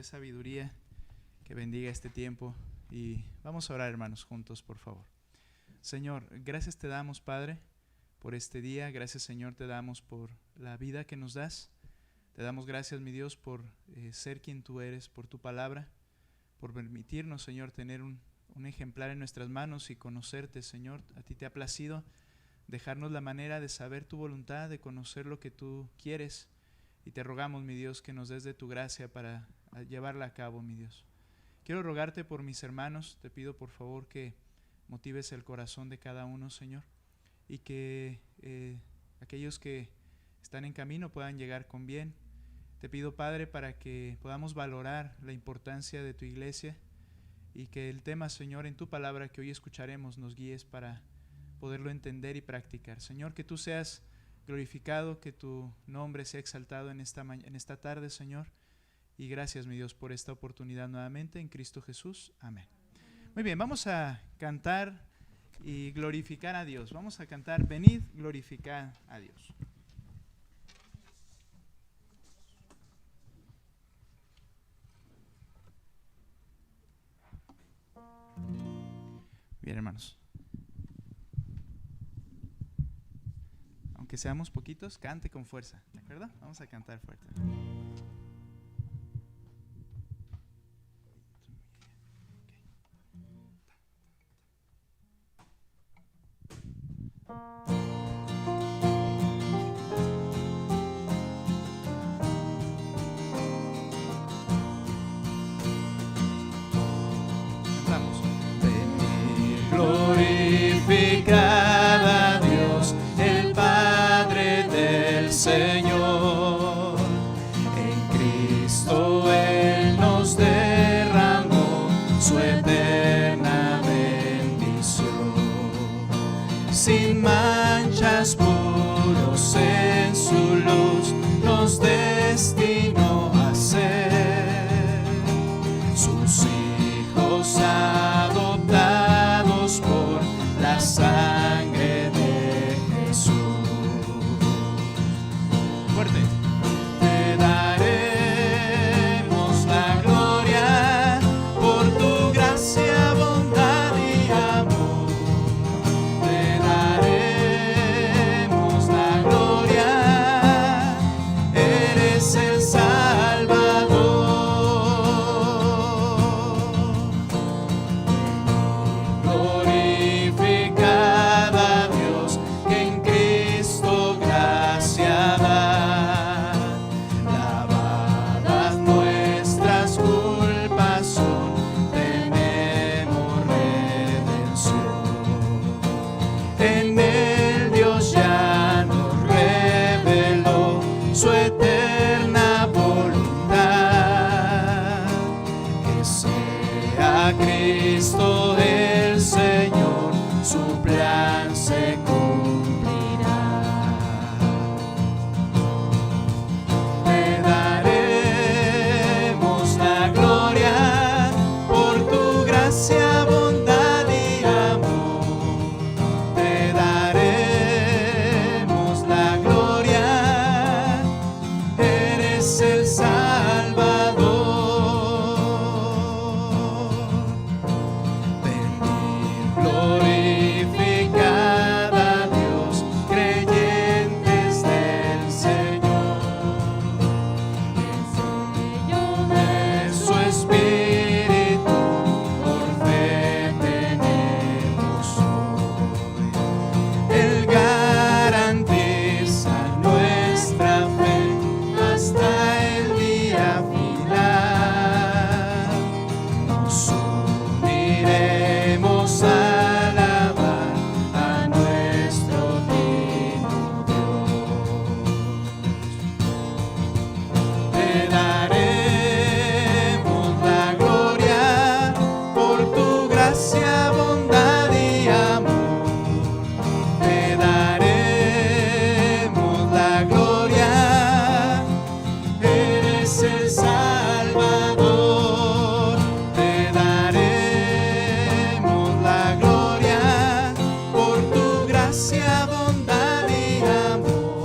dé sabiduría, que bendiga este tiempo. Y vamos a orar, hermanos, juntos, por favor. Señor, gracias te damos, Padre, por este día. Gracias, Señor, te damos por la vida que nos das. Te damos gracias, mi Dios, por ser quien tú eres, por tu palabra, por permitirnos, Señor, tener un ejemplar en nuestras manos y conocerte, Señor. A ti te ha placido dejarnos la manera de saber tu voluntad, de conocer lo que tú quieres. Y te rogamos, mi Dios, que nos des de tu gracia para llevarla a cabo, mi Dios. Quiero rogarte por mis hermanos. Te pido, por favor, que motives el corazón de cada uno, Señor, y que aquellos que están en camino puedan llegar con bien. Te pido, Padre, para que podamos valorar la importancia de tu iglesia y que el tema, Señor, en tu palabra que hoy escucharemos nos guíes para poderlo entender y practicar. Señor, que tú seas glorificado, que tu nombre sea exaltado en esta tarde, Señor. Y gracias, mi Dios, por esta oportunidad nuevamente en Cristo Jesús. Amén. Muy bien, vamos a cantar y glorificar a Dios. Vamos a cantar, venid, glorificar a Dios. Bien, hermanos. Aunque seamos poquitos, cante con fuerza, ¿de acuerdo? Vamos a cantar fuerte. Cantamos. Venid, glorificad a Dios, el Padre del Señor. En Cristo Él nos derramó su eterna bendición. Sin manchas, puros en su luz, nos destinó a ser sus hijos adoptados por la sangre de Jesús. Fuerte. Te daremos la gloria por tu gracia, bondad y amor. Te daremos la gloria, eres el Salvador. Glorificad a Dios, que en Cristo gracia da. Lavadas nuestras culpas son, tenemos redención. En él Dios ya nos reveló su eterna voluntad, que sea Cristo el Señor, su plan se cumplirá. Te daremos la gloria por tu gracia, bondad y amor. Te daremos la gloria, eres el Salvador. Venid, glorificad a Dios, creyentes del Señor. El sello de su Espíritu por fe tenemos hoy. Él garantiza nuestra fe hasta el día final. Nos uniremos a alabar a nuestro divino Dios. Te daremos la gloria por tu gracia, bondad y amor. Te daremos la gloria, eres el Salvador. Te daremos la gloria por tu gracia, bondad y amor.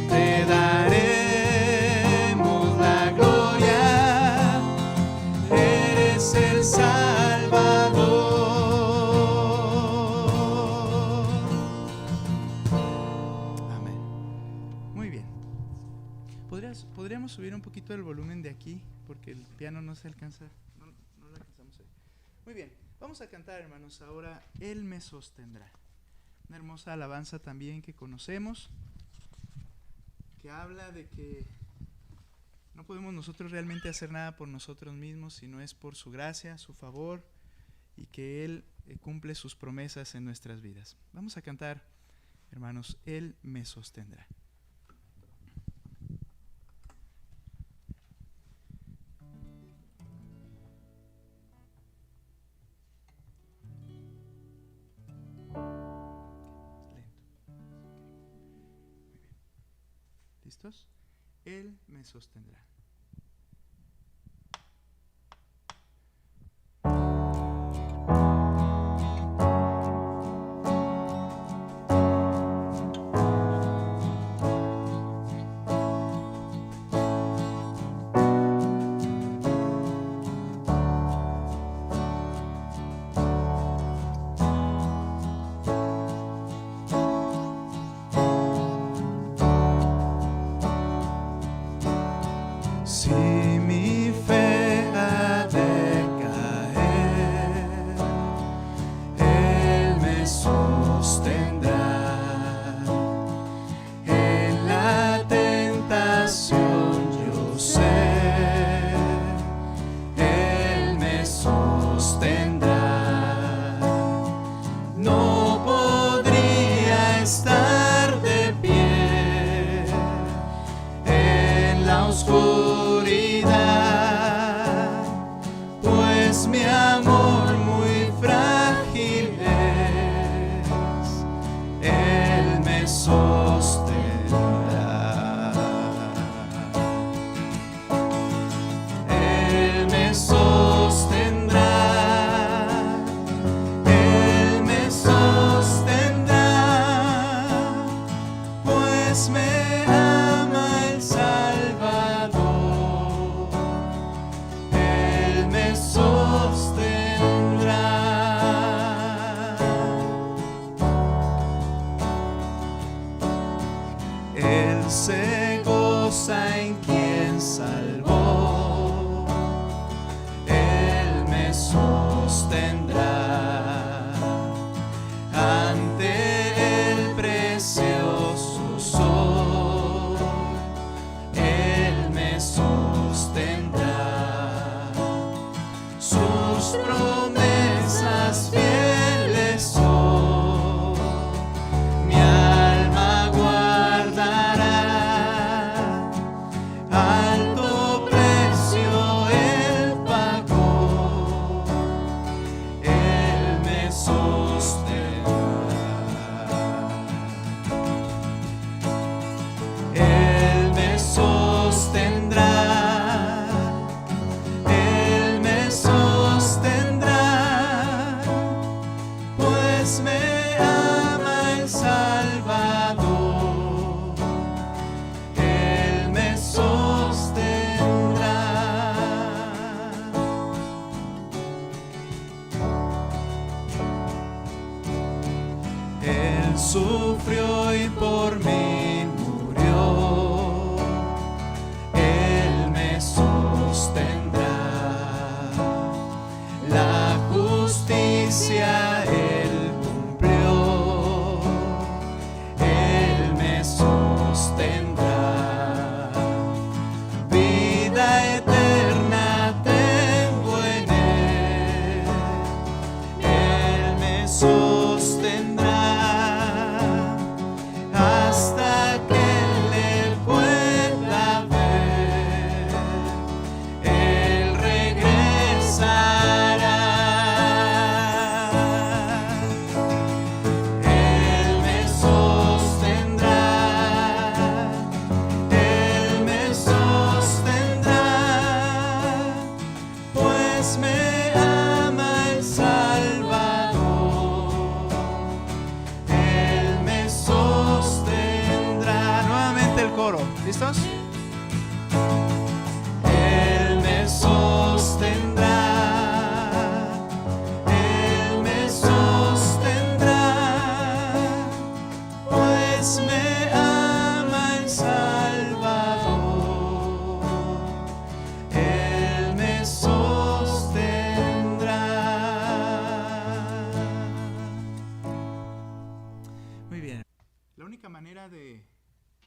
Te daremos la ¿podríamos subir un poquito el volumen de aquí? Porque el piano no se alcanza, no lo alcanzamos ahí. Muy bien, vamos a cantar, hermanos, ahora Él me sostendrá. Una hermosa alabanza también que conocemos, que habla de que no podemos nosotros realmente hacer nada por nosotros mismos, sino es por su gracia, su favor, y que Él cumple sus promesas en nuestras vidas. Vamos a cantar, hermanos, Él me sostendrá. ¿Listos? Él me sostendrá. Si mi fe ha de caer, Él me sostendrá. En la tentación yo sé, Él me sostendrá. No podría estar de pie en la oscuridad.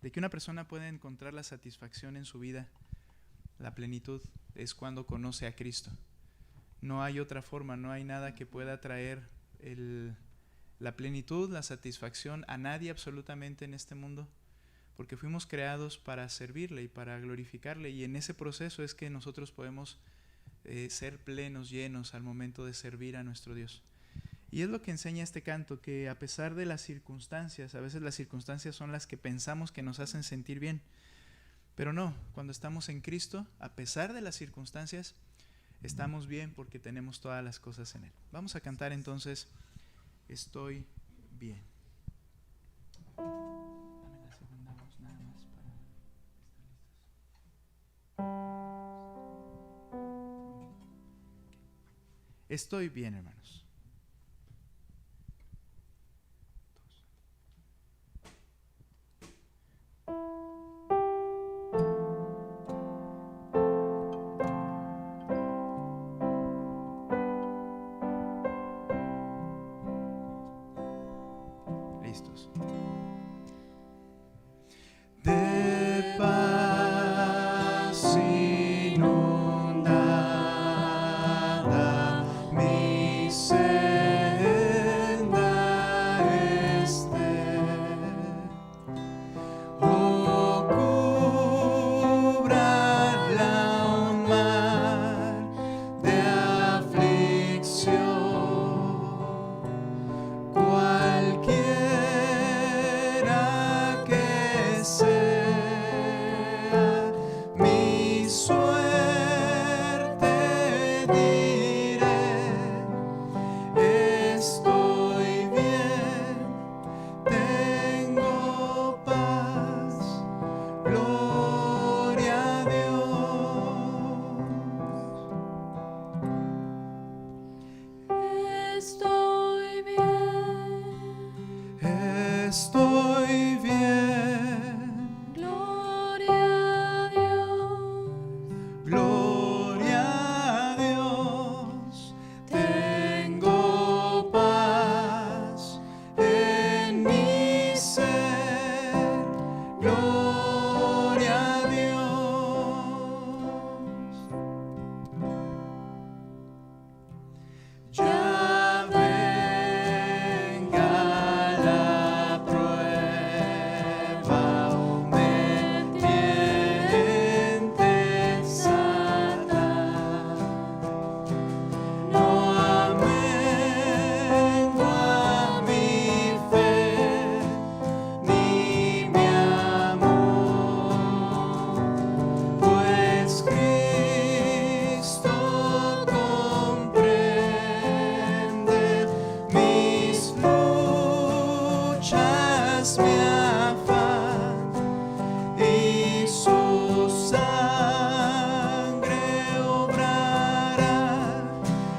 de que una persona puede encontrar la satisfacción en su vida, la plenitud, es cuando conoce a Cristo. No hay otra forma, no hay nada que pueda traer la plenitud, la satisfacción a nadie absolutamente en este mundo, porque fuimos creados para servirle y para glorificarle, y en ese proceso es que nosotros podemos ser plenos, llenos al momento de servir a nuestro Dios. Y es lo que enseña este canto, que a pesar de las circunstancias, a veces las circunstancias son las que pensamos que nos hacen sentir bien, pero no, cuando estamos en Cristo, a pesar de las circunstancias, estamos bien porque tenemos todas las cosas en Él. Vamos a cantar entonces, Estoy bien. Dame la segunda voz nada más para estar listos. Estoy bien, hermanos. Listos. De paz inundada mi senda esté, o cúbrala un mar de aflicción. Cualquiera que sea mi suerte, diré, estoy bien, tengo paz, gloria a Dios. Estoy bien, Estoy bien, gloria a Dios. gloria a Dios. Tengo paz en mi ser, gloria a Dios. Ya venga la prueba o me tiente Satanás, no amengua mi fe ni mi amor, pues Cristo comprende mis luchas, mi afán, y su sangre obrará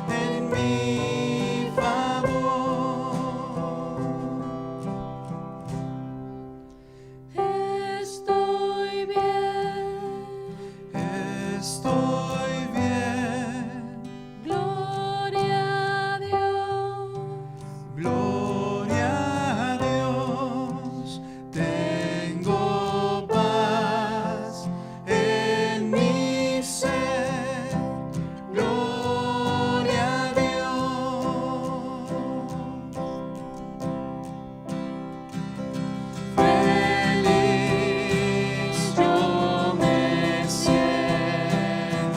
en mi favor. Estoy bien, Estoy bien, gloria a Dios. gloria a Dios. Tengo paz en mi ser, gloria a Dios. Feliz yo me siento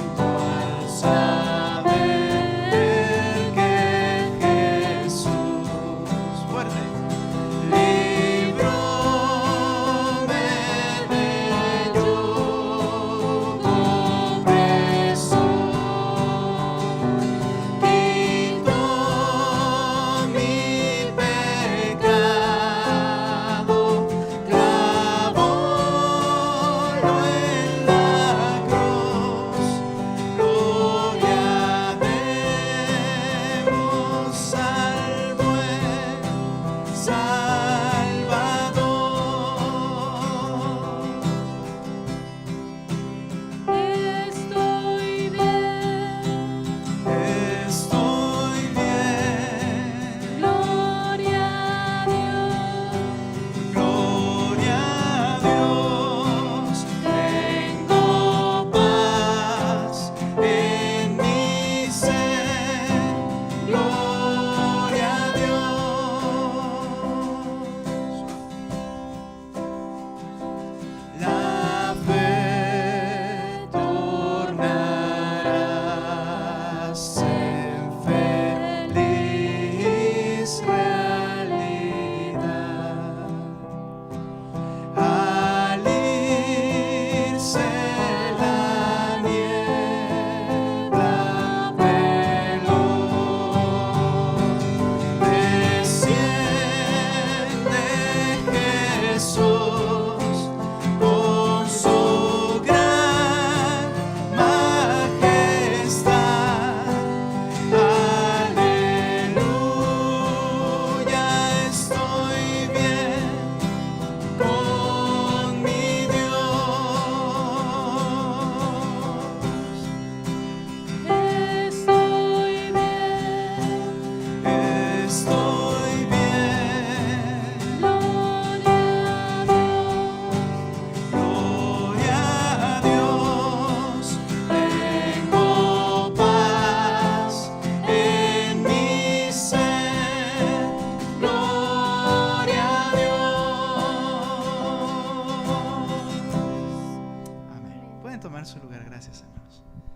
hermanos.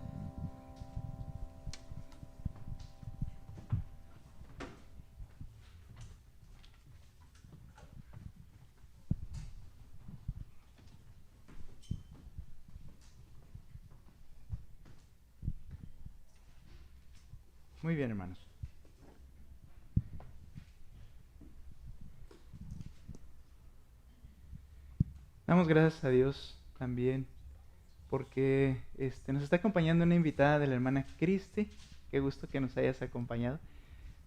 Muy bien, hermanos. Damos gracias a Dios también porque nos está acompañando una invitada de la hermana Cristi. Qué gusto que nos hayas acompañado.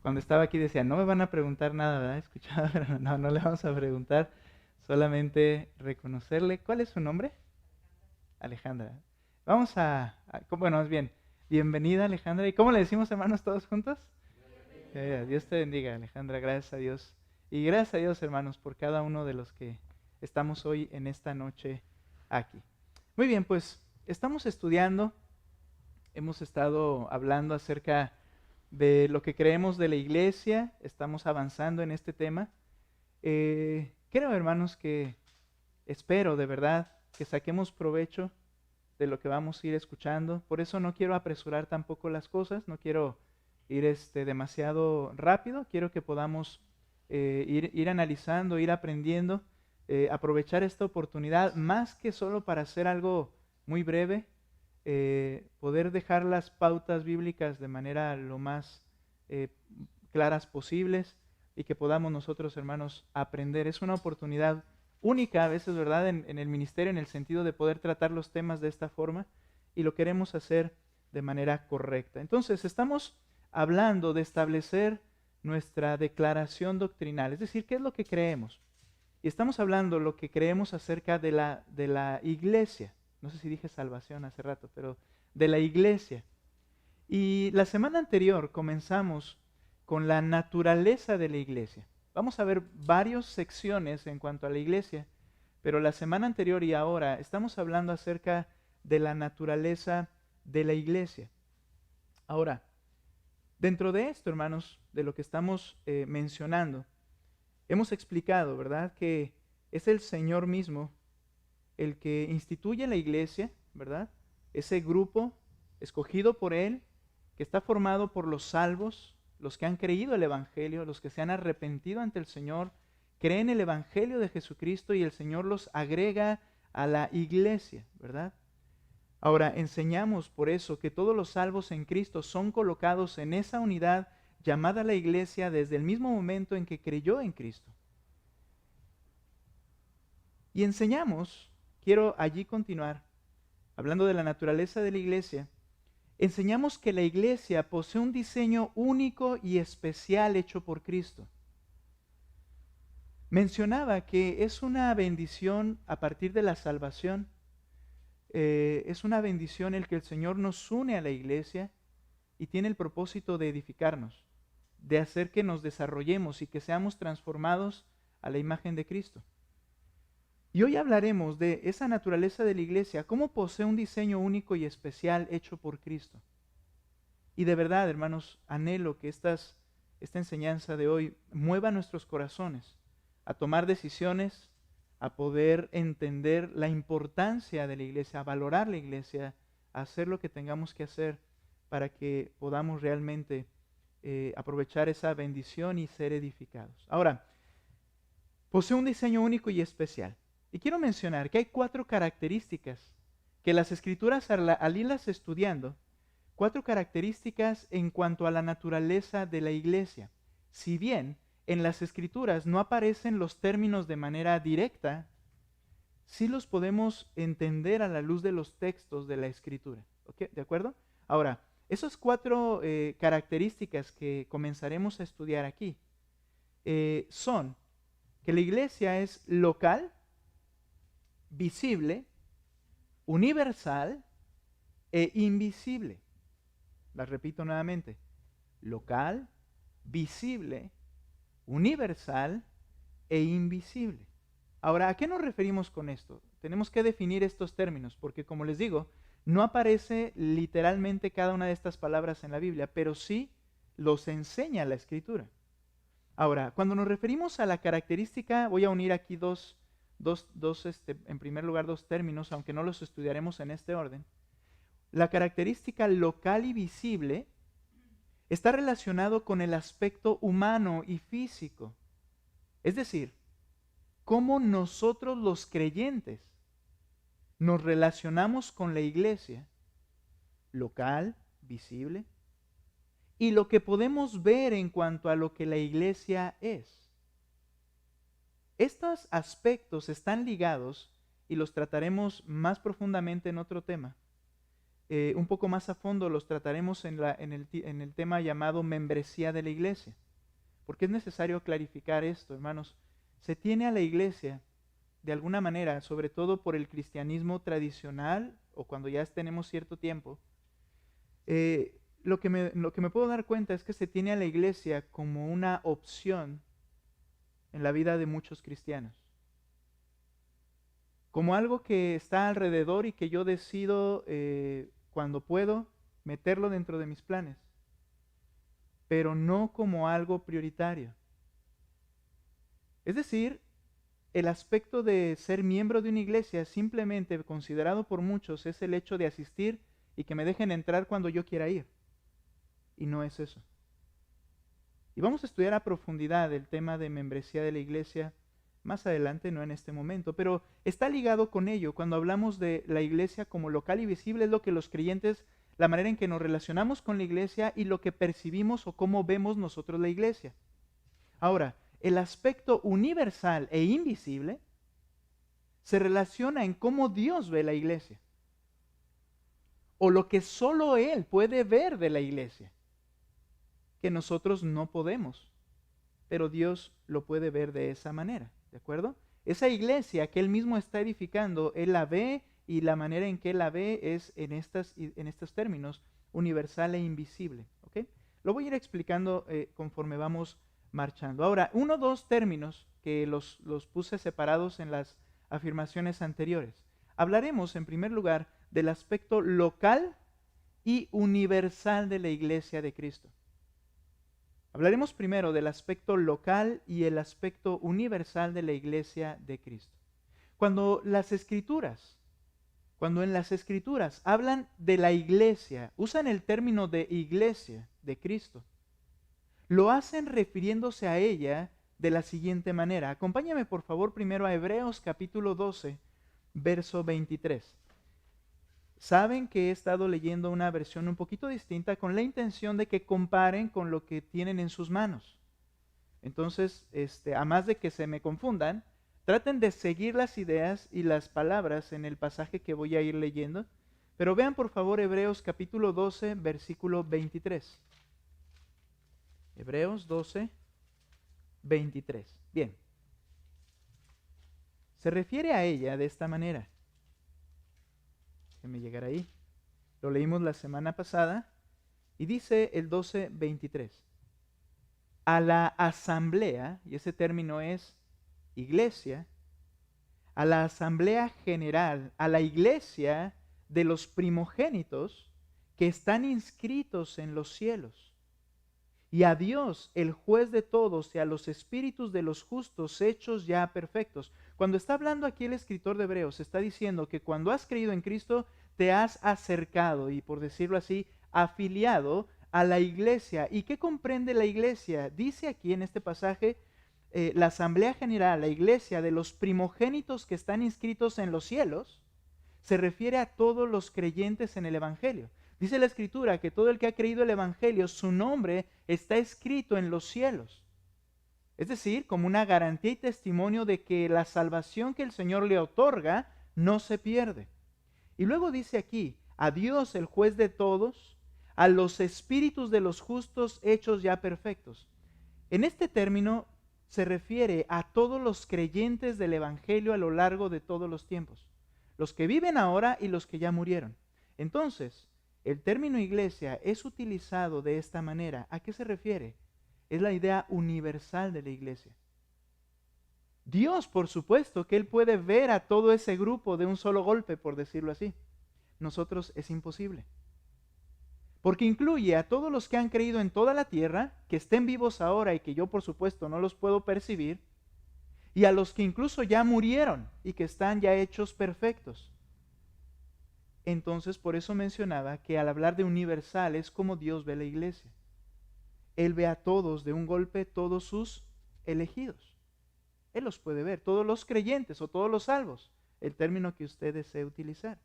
Cuando estaba aquí decía, no me van a preguntar nada, ¿verdad? Escuchaba, pero no le vamos a preguntar. Solamente reconocerle. ¿Cuál es su nombre? Alejandra. Bueno, más bien, bienvenida Alejandra. ¿Y cómo le decimos, hermanos, todos juntos? Dios te bendiga, Alejandra, gracias a Dios. Y gracias a Dios, hermanos, por cada uno de los que estamos hoy en esta noche aquí. Muy bien, pues estamos estudiando, hemos estado hablando acerca de lo que creemos de la iglesia, estamos avanzando en este tema. Creo, hermanos, que espero de verdad que saquemos provecho de lo que vamos a ir escuchando. Por eso no quiero apresurar tampoco las cosas, no quiero ir demasiado rápido, quiero que podamos ir analizando, ir aprendiendo, aprovechar esta oportunidad, más que solo para hacer algo muy breve, poder dejar las pautas bíblicas de manera lo más claras posibles y que podamos nosotros, hermanos, aprender. Es una oportunidad única a veces, ¿verdad?, en el ministerio, en el sentido de poder tratar los temas de esta forma, y lo queremos hacer de manera correcta. Entonces, estamos hablando de establecer nuestra declaración doctrinal, es decir, ¿qué es lo que creemos? Y estamos hablando lo que creemos acerca de la iglesia. No sé si dije salvación hace rato, pero de la iglesia. Y la semana anterior comenzamos con la naturaleza de la iglesia. Vamos a ver varias secciones en cuanto a la iglesia, pero la semana anterior y ahora estamos hablando acerca de la naturaleza de la iglesia. Ahora, dentro de esto, hermanos, de lo que estamos mencionando, hemos explicado, ¿verdad?, que es el Señor mismo el que instituye la iglesia, ¿verdad? Ese grupo escogido por Él, que está formado por los salvos, los que han creído el Evangelio, los que se han arrepentido ante el Señor, creen el Evangelio de Jesucristo y el Señor los agrega a la iglesia, ¿verdad? Ahora, enseñamos por eso que todos los salvos en Cristo son colocados en esa unidad llamada la iglesia desde el mismo momento en que creyó en Cristo. Y enseñamos, quiero allí continuar, hablando de la naturaleza de la iglesia, enseñamos que la iglesia posee un diseño único y especial hecho por Cristo. Mencionaba que es una bendición a partir de la salvación, es una bendición el que el Señor nos une a la iglesia y tiene el propósito de edificarnos, de hacer que nos desarrollemos y que seamos transformados a la imagen de Cristo. Y hoy hablaremos de esa naturaleza de la iglesia, cómo posee un diseño único y especial hecho por Cristo. Y de verdad, hermanos, anhelo que esta enseñanza de hoy mueva nuestros corazones a tomar decisiones, a poder entender la importancia de la iglesia, a valorar la iglesia, a hacer lo que tengamos que hacer para que podamos realmente aprovechar esa bendición y ser edificados. Ahora, posee un diseño único y especial. Y quiero mencionar que hay 4 características que las Escrituras, al irlas estudiando, 4 características en cuanto a la naturaleza de la iglesia. Si bien en las Escrituras no aparecen los términos de manera directa, sí los podemos entender a la luz de los textos de la Escritura. ¿Okay? ¿De acuerdo? Ahora, esas 4 características que comenzaremos a estudiar aquí son que la iglesia es local, visible, universal e invisible. Las repito nuevamente: local, visible, universal e invisible. Ahora, ¿a qué nos referimos con esto? Tenemos que definir estos términos porque, como les digo, no aparece literalmente cada una de estas palabras en la Biblia, pero sí los enseña la Escritura. Ahora, cuando nos referimos a la característica, voy a unir aquí en primer lugar, 2 términos, aunque no los estudiaremos en este orden. la característica local y visible está relacionado con el aspecto humano y físico. Es decir, cómo nosotros los creyentes nos relacionamos con la iglesia, local, visible, y lo que podemos ver en cuanto a lo que la iglesia es. Estos aspectos están ligados y los trataremos más profundamente en otro tema. Un poco más a fondo los trataremos en el tema llamado membresía de la iglesia. Porque es necesario clarificar esto, hermanos. Se tiene a la iglesia, de alguna manera, sobre todo por el cristianismo tradicional, o cuando ya tenemos cierto tiempo, lo que me puedo dar cuenta es que se tiene a la iglesia como una opción en la vida de muchos cristianos. Como algo que está alrededor y que yo decido, cuando puedo, meterlo dentro de mis planes, pero no como algo prioritario. Es decir, el aspecto de ser miembro de una iglesia, simplemente considerado por muchos, es el hecho de asistir y que me dejen entrar cuando yo quiera ir. Y no es eso. Y vamos a estudiar a profundidad el tema de membresía de la iglesia más adelante, no en este momento, pero está ligado con ello. Cuando hablamos de la iglesia como local y visible, es lo que los creyentes, la manera en que nos relacionamos con la iglesia y lo que percibimos o cómo vemos nosotros la iglesia. Ahora, el aspecto universal e invisible se relaciona en cómo Dios ve la iglesia, o lo que solo Él puede ver de la iglesia, que nosotros no podemos, pero Dios lo puede ver de esa manera, ¿de acuerdo? Esa iglesia que Él mismo está edificando, Él la ve, y la manera en que Él la ve es en estos términos, universal e invisible, ¿ok? Lo voy a ir explicando conforme vamos marchando. Ahora, dos términos que los puse separados en las afirmaciones anteriores. Hablaremos en primer lugar del aspecto local y universal de la iglesia de Cristo. Hablaremos primero del aspecto local y el aspecto universal de la iglesia de Cristo. Cuando en las escrituras hablan de la iglesia, usan el término de iglesia de Cristo, lo hacen refiriéndose a ella de la siguiente manera. Acompáñame por favor primero a Hebreos capítulo 12, verso 23. Saben que he estado leyendo una versión un poquito distinta con la intención de que comparen con lo que tienen en sus manos. Entonces, a más de que se me confundan, traten de seguir las ideas y las palabras en el pasaje que voy a ir leyendo. Pero vean por favor Hebreos capítulo 12, versículo 23. Hebreos 12, 23. Bien. Se refiere a ella de esta manera. Déjenme llegar ahí. Lo leímos la semana pasada y dice el 12:23. A la asamblea, y ese término es iglesia, a la asamblea general, a la iglesia de los primogénitos que están inscritos en los cielos, y a Dios, el juez de todos, y a los espíritus de los justos hechos ya perfectos. Cuando está hablando aquí el escritor de Hebreos, está diciendo que cuando has creído en Cristo, te has acercado y, por decirlo así, afiliado a la iglesia. ¿Y qué comprende la iglesia? Dice aquí en este pasaje, la asamblea general, la iglesia de los primogénitos que están inscritos en los cielos, se refiere a todos los creyentes en el Evangelio. Dice la Escritura que todo el que ha creído el Evangelio, su nombre está escrito en los cielos. Es decir, como una garantía y testimonio de que la salvación que el Señor le otorga no se pierde. Y luego dice aquí, a Dios el juez de todos, a los espíritus de los justos hechos ya perfectos. En este término se refiere a todos los creyentes del Evangelio a lo largo de todos los tiempos. Los que viven ahora y los que ya murieron. Entonces, el término iglesia es utilizado de esta manera. ¿A qué se refiere? Es la idea universal de la iglesia. Dios, por supuesto, que Él puede ver a todo ese grupo de un solo golpe, por decirlo así. Nosotros es imposible. Porque incluye a todos los que han creído en toda la tierra, que estén vivos ahora y que yo, por supuesto, no los puedo percibir, y a los que incluso ya murieron y que están ya hechos perfectos. entonces por eso mencionaba que al hablar de universal es como Dios ve la iglesia. Él ve a todos de un golpe, todos sus elegidos. Él los puede ver, todos los creyentes o todos los salvos, el término que usted desee utilizar.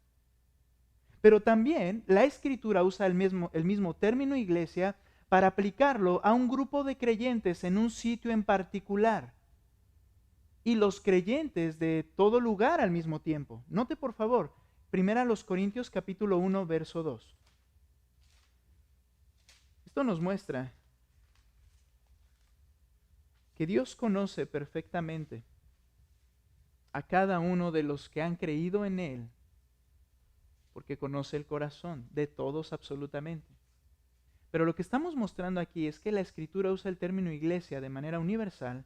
Pero también la Escritura usa el mismo término iglesia para aplicarlo a un grupo de creyentes en un sitio en particular. Y los creyentes de todo lugar al mismo tiempo. Note por favor, 1 Corintios capítulo 1, verso 2. Esto nos muestra que Dios conoce perfectamente a cada uno de los que han creído en Él, porque conoce el corazón de todos absolutamente. Pero lo que estamos mostrando aquí es que la Escritura usa el término iglesia de manera universal,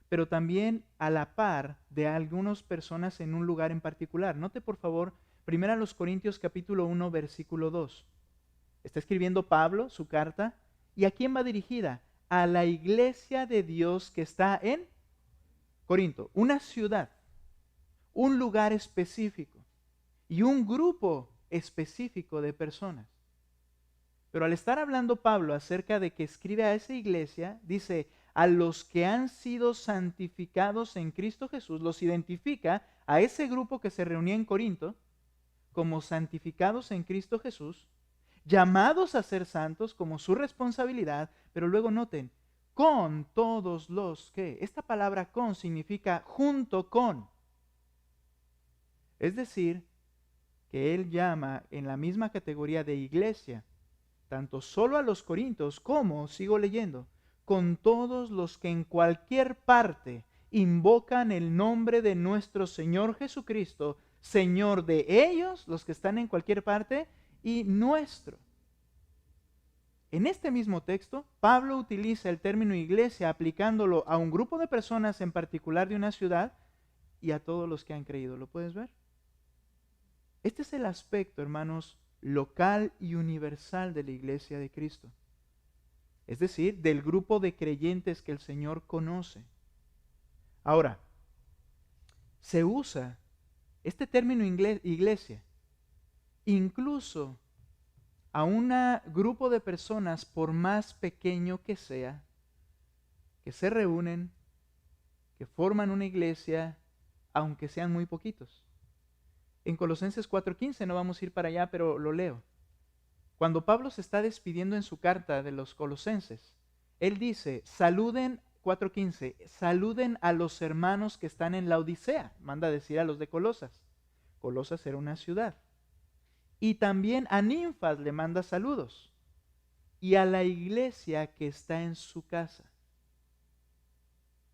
pero también a la par de algunas personas en un lugar en particular. Note por favor, 1 Corintios capítulo 1, versículo 2. Está escribiendo Pablo su carta, ¿y a quién va dirigida? A la iglesia de Dios que está en Corinto, una ciudad, un lugar específico y un grupo específico de personas. Pero al estar hablando Pablo acerca de que escribe a esa iglesia, dice, a los que han sido santificados en Cristo Jesús, los identifica a ese grupo que se reunía en Corinto como santificados en Cristo Jesús, llamados a ser santos como su responsabilidad, pero luego noten, con todos los que, esta palabra con significa junto con. Es decir, que él llama en la misma categoría de iglesia, tanto solo a los corintios como, sigo leyendo, con todos los que en cualquier parte invocan el nombre de nuestro Señor Jesucristo, Señor de ellos, los que están en cualquier parte, y nuestro. En este mismo texto, Pablo utiliza el término iglesia aplicándolo a un grupo de personas en particular de una ciudad y a todos los que han creído. ¿Lo puedes ver? Este es el aspecto, hermanos, local y universal de la iglesia de Cristo. Es decir, del grupo de creyentes que el Señor conoce. Ahora, se usa este término iglesia incluso a un grupo de personas, por más pequeño que sea, que se reúnen, que forman una iglesia, aunque sean muy poquitos. En Colosenses 4:15, no vamos a ir para allá, pero lo leo. Cuando Pablo se está despidiendo en su carta de los colosenses, él dice, saluden, 4:15, saluden a los hermanos que están en la Odisea, manda a decir a los de Colosas. Colosas era una ciudad. Y también a Ninfas le manda saludos. Y a la iglesia que está en su casa.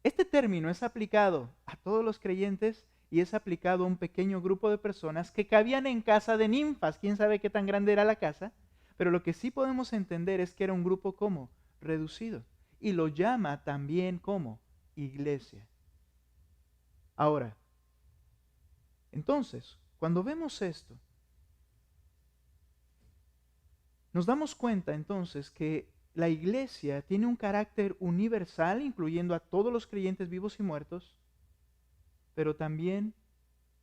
Este término es aplicado a todos los creyentes y es aplicado a un pequeño grupo de personas que cabían en casa de Ninfas. Quién sabe qué tan grande era la casa, pero lo que sí podemos entender es que era un grupo como reducido. Y lo llama también como iglesia. Ahora, entonces, cuando vemos esto, nos damos cuenta entonces que la iglesia tiene un carácter universal, incluyendo a todos los creyentes vivos y muertos, pero también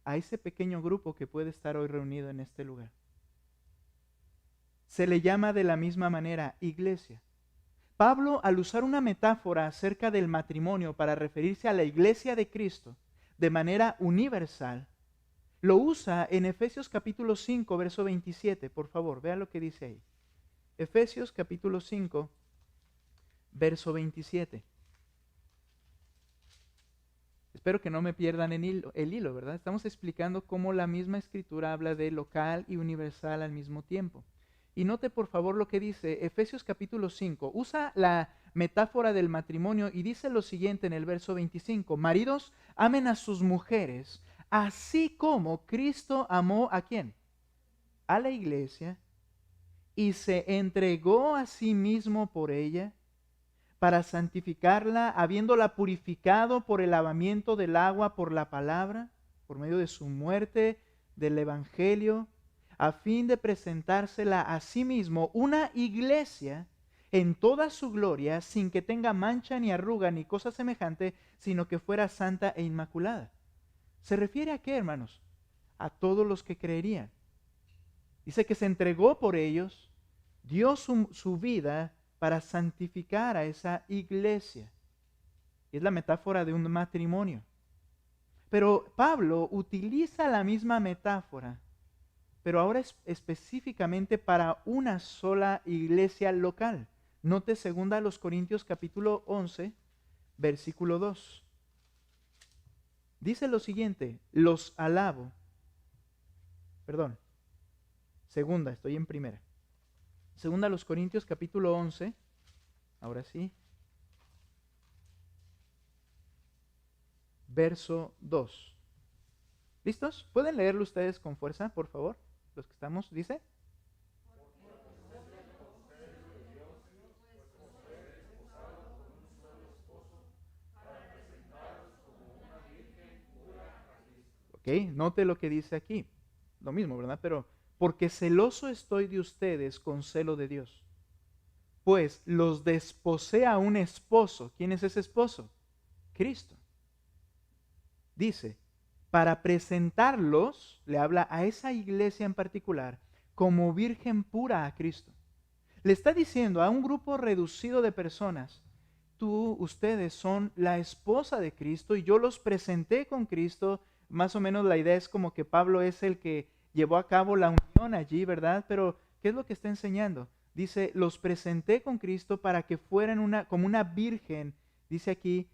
a ese pequeño grupo que puede estar hoy reunido en este lugar. Se le llama de la misma manera iglesia. Pablo, al usar una metáfora acerca del matrimonio para referirse a la iglesia de Cristo de manera universal, lo usa en Efesios capítulo 5, verso 27. Por favor, vean lo que dice ahí. Efesios capítulo 5, verso 27. Espero que no me pierdan el hilo, ¿verdad? Estamos explicando cómo la misma escritura habla de local y universal al mismo tiempo. Y note por favor lo que dice Efesios capítulo 5. Usa la metáfora del matrimonio y dice lo siguiente en el verso 25. Maridos, amen a sus mujeres, así como Cristo amó ¿a quién? A la iglesia y se entregó a sí mismo por ella para santificarla, habiéndola purificado por el lavamiento del agua por la palabra, por medio de su muerte, del evangelio, a fin de presentársela a sí mismo una iglesia en toda su gloria, sin que tenga mancha ni arruga ni cosa semejante, sino que fuera santa e inmaculada. ¿Se refiere a qué, hermanos? A todos los que creerían. Dice que se entregó por ellos, dio su vida para santificar a esa iglesia. Y es la metáfora de un matrimonio. Pero Pablo utiliza la misma metáfora, pero ahora es específicamente para una sola iglesia local. Note 2 Corintios capítulo 11, versículo 2. Dice lo siguiente: los alabo. Perdón. Segunda, estoy en primera. 2 Corintios capítulo 11. Ahora sí. Verso 2. ¿Listos? ¿Pueden leerlo ustedes con fuerza, por favor? Los que estamos, dice. Ok, note lo que dice aquí. Lo mismo, ¿verdad? Pero porque celoso estoy de ustedes con celo de Dios. Pues los desposé a un esposo. ¿Quién es ese esposo? Cristo. Dice, para presentarlos, le habla a esa iglesia en particular, como virgen pura a Cristo. Le está diciendo a un grupo reducido de personas: ustedes son la esposa de Cristo y yo los presenté con Cristo. Más o menos la idea es como que Pablo es el que llevó a cabo la unión allí, ¿verdad? Pero ¿qué es lo que está enseñando? Dice, los presenté con Cristo para que fueran como una virgen, dice aquí,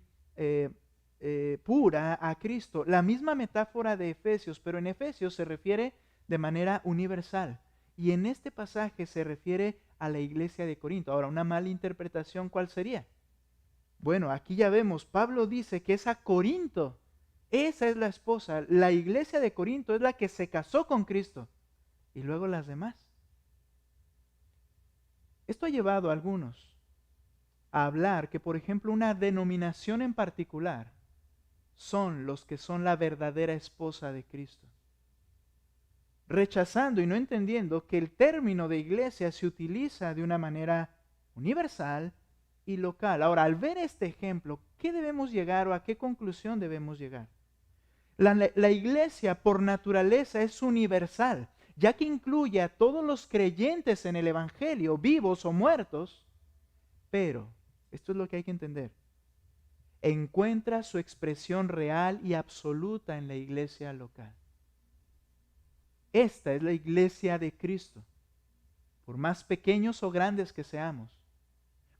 pura a Cristo. La misma metáfora de Efesios, pero en Efesios se refiere de manera universal. Y en este pasaje se refiere a la iglesia de Corinto. Ahora, una mala interpretación, ¿cuál sería? Bueno, aquí ya vemos, Pablo dice que esa Corinto, esa es la esposa. La iglesia de Corinto es la que se casó con Cristo. Y luego las demás. Esto ha llevado a algunos a hablar que, por ejemplo, una denominación en particular son los que son la verdadera esposa de Cristo, rechazando y no entendiendo que el término de iglesia se utiliza de una manera universal y local. Ahora, al ver este ejemplo, ¿qué debemos llegar o a qué conclusión debemos llegar? La iglesia por naturaleza es universal, ya que incluye a todos los creyentes en el Evangelio, vivos o muertos, pero, esto es lo que hay que entender, encuentra su expresión real y absoluta en la iglesia local. Esta es la iglesia de Cristo, por más pequeños o grandes que seamos,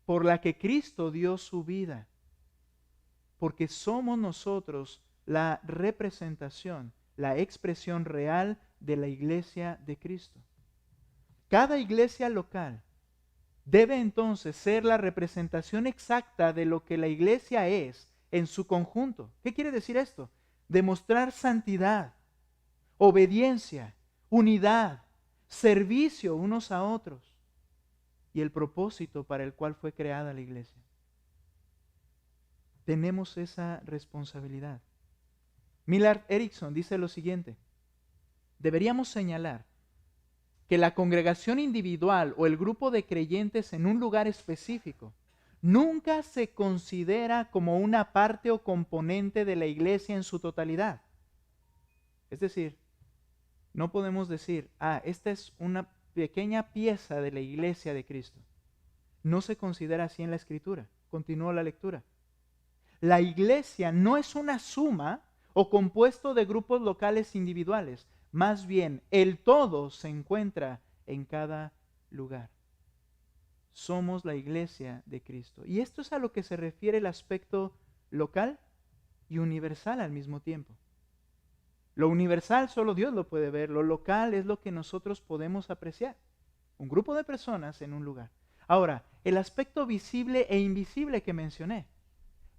por la que Cristo dio su vida, porque somos nosotros la representación, la expresión real de la iglesia de Cristo. Cada iglesia local debe entonces ser la representación exacta de lo que la iglesia es en su conjunto. ¿Qué quiere decir esto? Demostrar santidad, obediencia, unidad, servicio unos a otros y el propósito para el cual fue creada la iglesia. Tenemos esa responsabilidad. Millard Erickson dice lo siguiente: deberíamos señalar que la congregación individual o el grupo de creyentes en un lugar específico nunca se considera como una parte o componente de la iglesia en su totalidad. Es decir, no podemos decir, esta es una pequeña pieza de la iglesia de Cristo. No se considera así en la Escritura. Continúo la lectura. La iglesia no es una suma o compuesto de grupos locales individuales. Más bien, el todo se encuentra en cada lugar. Somos la iglesia de Cristo. Y esto es a lo que se refiere el aspecto local y universal al mismo tiempo. Lo universal solo Dios lo puede ver, lo local es lo que nosotros podemos apreciar. Un grupo de personas en un lugar. Ahora, el aspecto visible e invisible que mencioné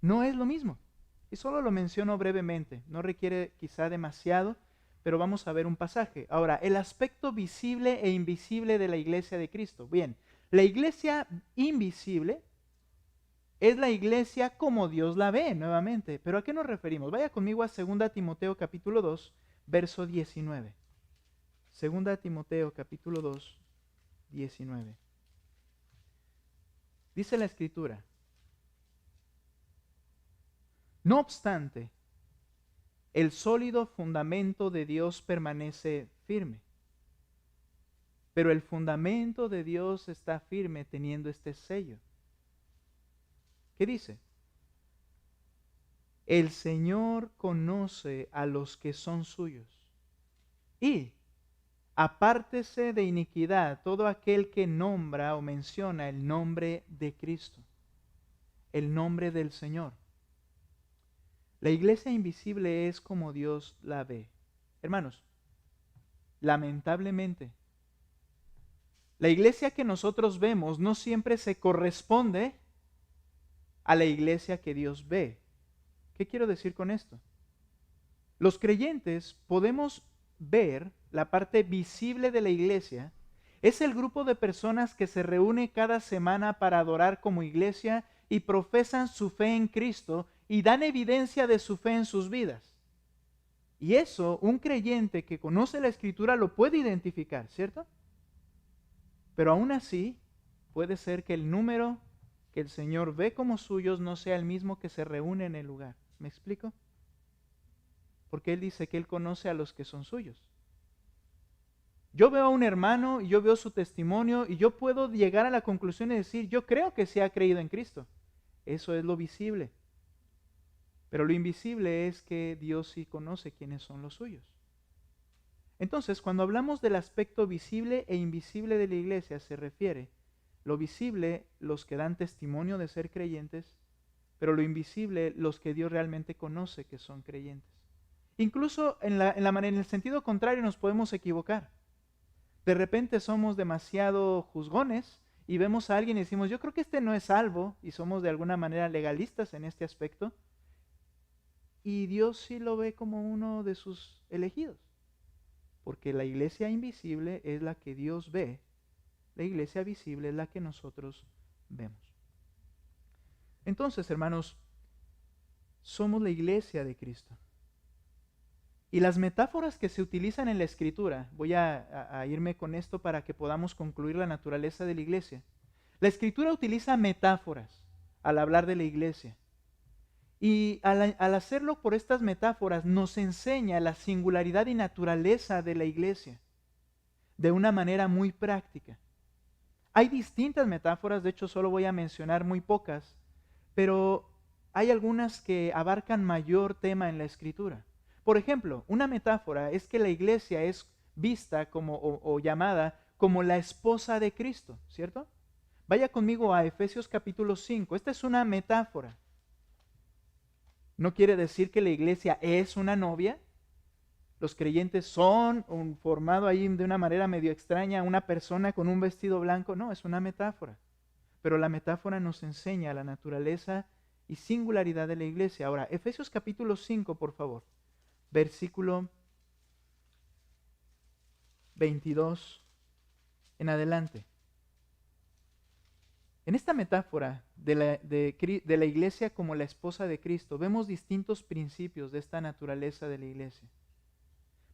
no es lo mismo. Y solo lo menciono brevemente, no requiere quizá demasiado, pero vamos a ver un pasaje. Ahora, el aspecto visible e invisible de la iglesia de Cristo. Bien, la iglesia invisible es la iglesia como Dios la ve, nuevamente. ¿Pero a qué nos referimos? Vaya conmigo a 2 Timoteo capítulo 2, verso 19. 2 Timoteo capítulo 2, 19. Dice la Escritura: no obstante, el sólido fundamento de Dios permanece firme, pero el fundamento de Dios está firme teniendo este sello. ¿Qué dice? El Señor conoce a los que son suyos. Y apártese de iniquidad todo aquel que nombra o menciona el nombre de Cristo, el nombre del Señor. La iglesia invisible es como Dios la ve. Hermanos, lamentablemente, la iglesia que nosotros vemos no siempre se corresponde a la iglesia que Dios ve. ¿Qué quiero decir con esto? Los creyentes podemos ver la parte visible de la iglesia. Es el grupo de personas que se reúne cada semana para adorar como iglesia y profesan su fe en Cristo y dan evidencia de su fe en sus vidas. Y eso, un creyente que conoce la Escritura lo puede identificar, ¿cierto? Pero aún así, puede ser que el número que el Señor ve como suyos no sea el mismo que se reúne en el lugar. ¿Me explico? Porque Él dice que Él conoce a los que son suyos. Yo veo a un hermano y yo veo su testimonio y yo puedo llegar a la conclusión y decir, yo creo que se ha creído en Cristo. Eso es lo visible. Pero lo invisible es que Dios sí conoce quiénes son los suyos. Entonces, cuando hablamos del aspecto visible e invisible de la iglesia, se refiere lo visible, los que dan testimonio de ser creyentes, pero lo invisible, los que Dios realmente conoce que son creyentes. Incluso en el sentido contrario nos podemos equivocar. De repente somos demasiado juzgones y vemos a alguien y decimos, yo creo que este no es salvo, y somos de alguna manera legalistas en este aspecto, y Dios sí lo ve como uno de sus elegidos. Porque la iglesia invisible es la que Dios ve, la iglesia visible es la que nosotros vemos. Entonces, hermanos, somos la iglesia de Cristo. Y las metáforas que se utilizan en la Escritura, voy a irme con esto para que podamos concluir la naturaleza de la iglesia. La Escritura utiliza metáforas al hablar de la iglesia. Y al hacerlo por estas metáforas nos enseña la singularidad y naturaleza de la iglesia de una manera muy práctica. Hay distintas metáforas, de hecho solo voy a mencionar muy pocas, pero hay algunas que abarcan mayor tema en la Escritura. Por ejemplo, una metáfora es que la iglesia es vista como o llamada como la esposa de Cristo, ¿cierto? Vaya conmigo a Efesios capítulo 5. Esta es una metáfora. No quiere decir que la iglesia es una novia. Los creyentes son formado ahí de una manera medio extraña, una persona con un vestido blanco. No, es una metáfora. Pero la metáfora nos enseña la naturaleza y singularidad de la iglesia. Ahora, Efesios capítulo 5, por favor. Versículo 22 en adelante. En esta metáfora de la iglesia como la esposa de Cristo, vemos distintos principios de esta naturaleza de la iglesia.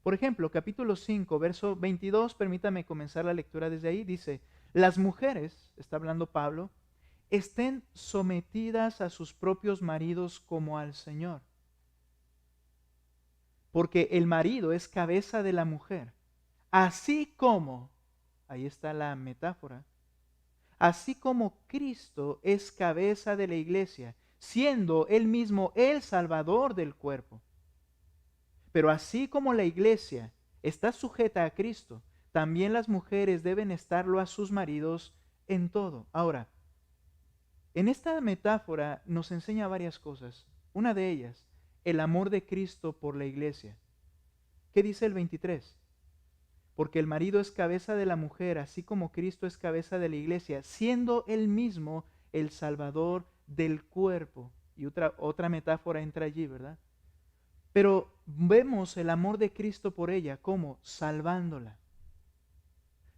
Por ejemplo, capítulo 5, verso 22, permítame comenzar la lectura desde ahí, dice, las mujeres, está hablando Pablo, estén sometidas a sus propios maridos como al Señor. Porque el marido es cabeza de la mujer, así como, ahí está la metáfora, así como Cristo es cabeza de la iglesia, siendo Él mismo el Salvador del cuerpo. Pero así como la iglesia está sujeta a Cristo, también las mujeres deben estarlo a sus maridos en todo. Ahora, en esta metáfora nos enseña varias cosas. Una de ellas, el amor de Cristo por la iglesia. ¿Qué dice el 23? Porque el marido es cabeza de la mujer, así como Cristo es cabeza de la iglesia, siendo Él mismo el Salvador del cuerpo. Y otra metáfora entra allí, ¿verdad? Pero vemos el amor de Cristo por ella, ¿cómo? Salvándola,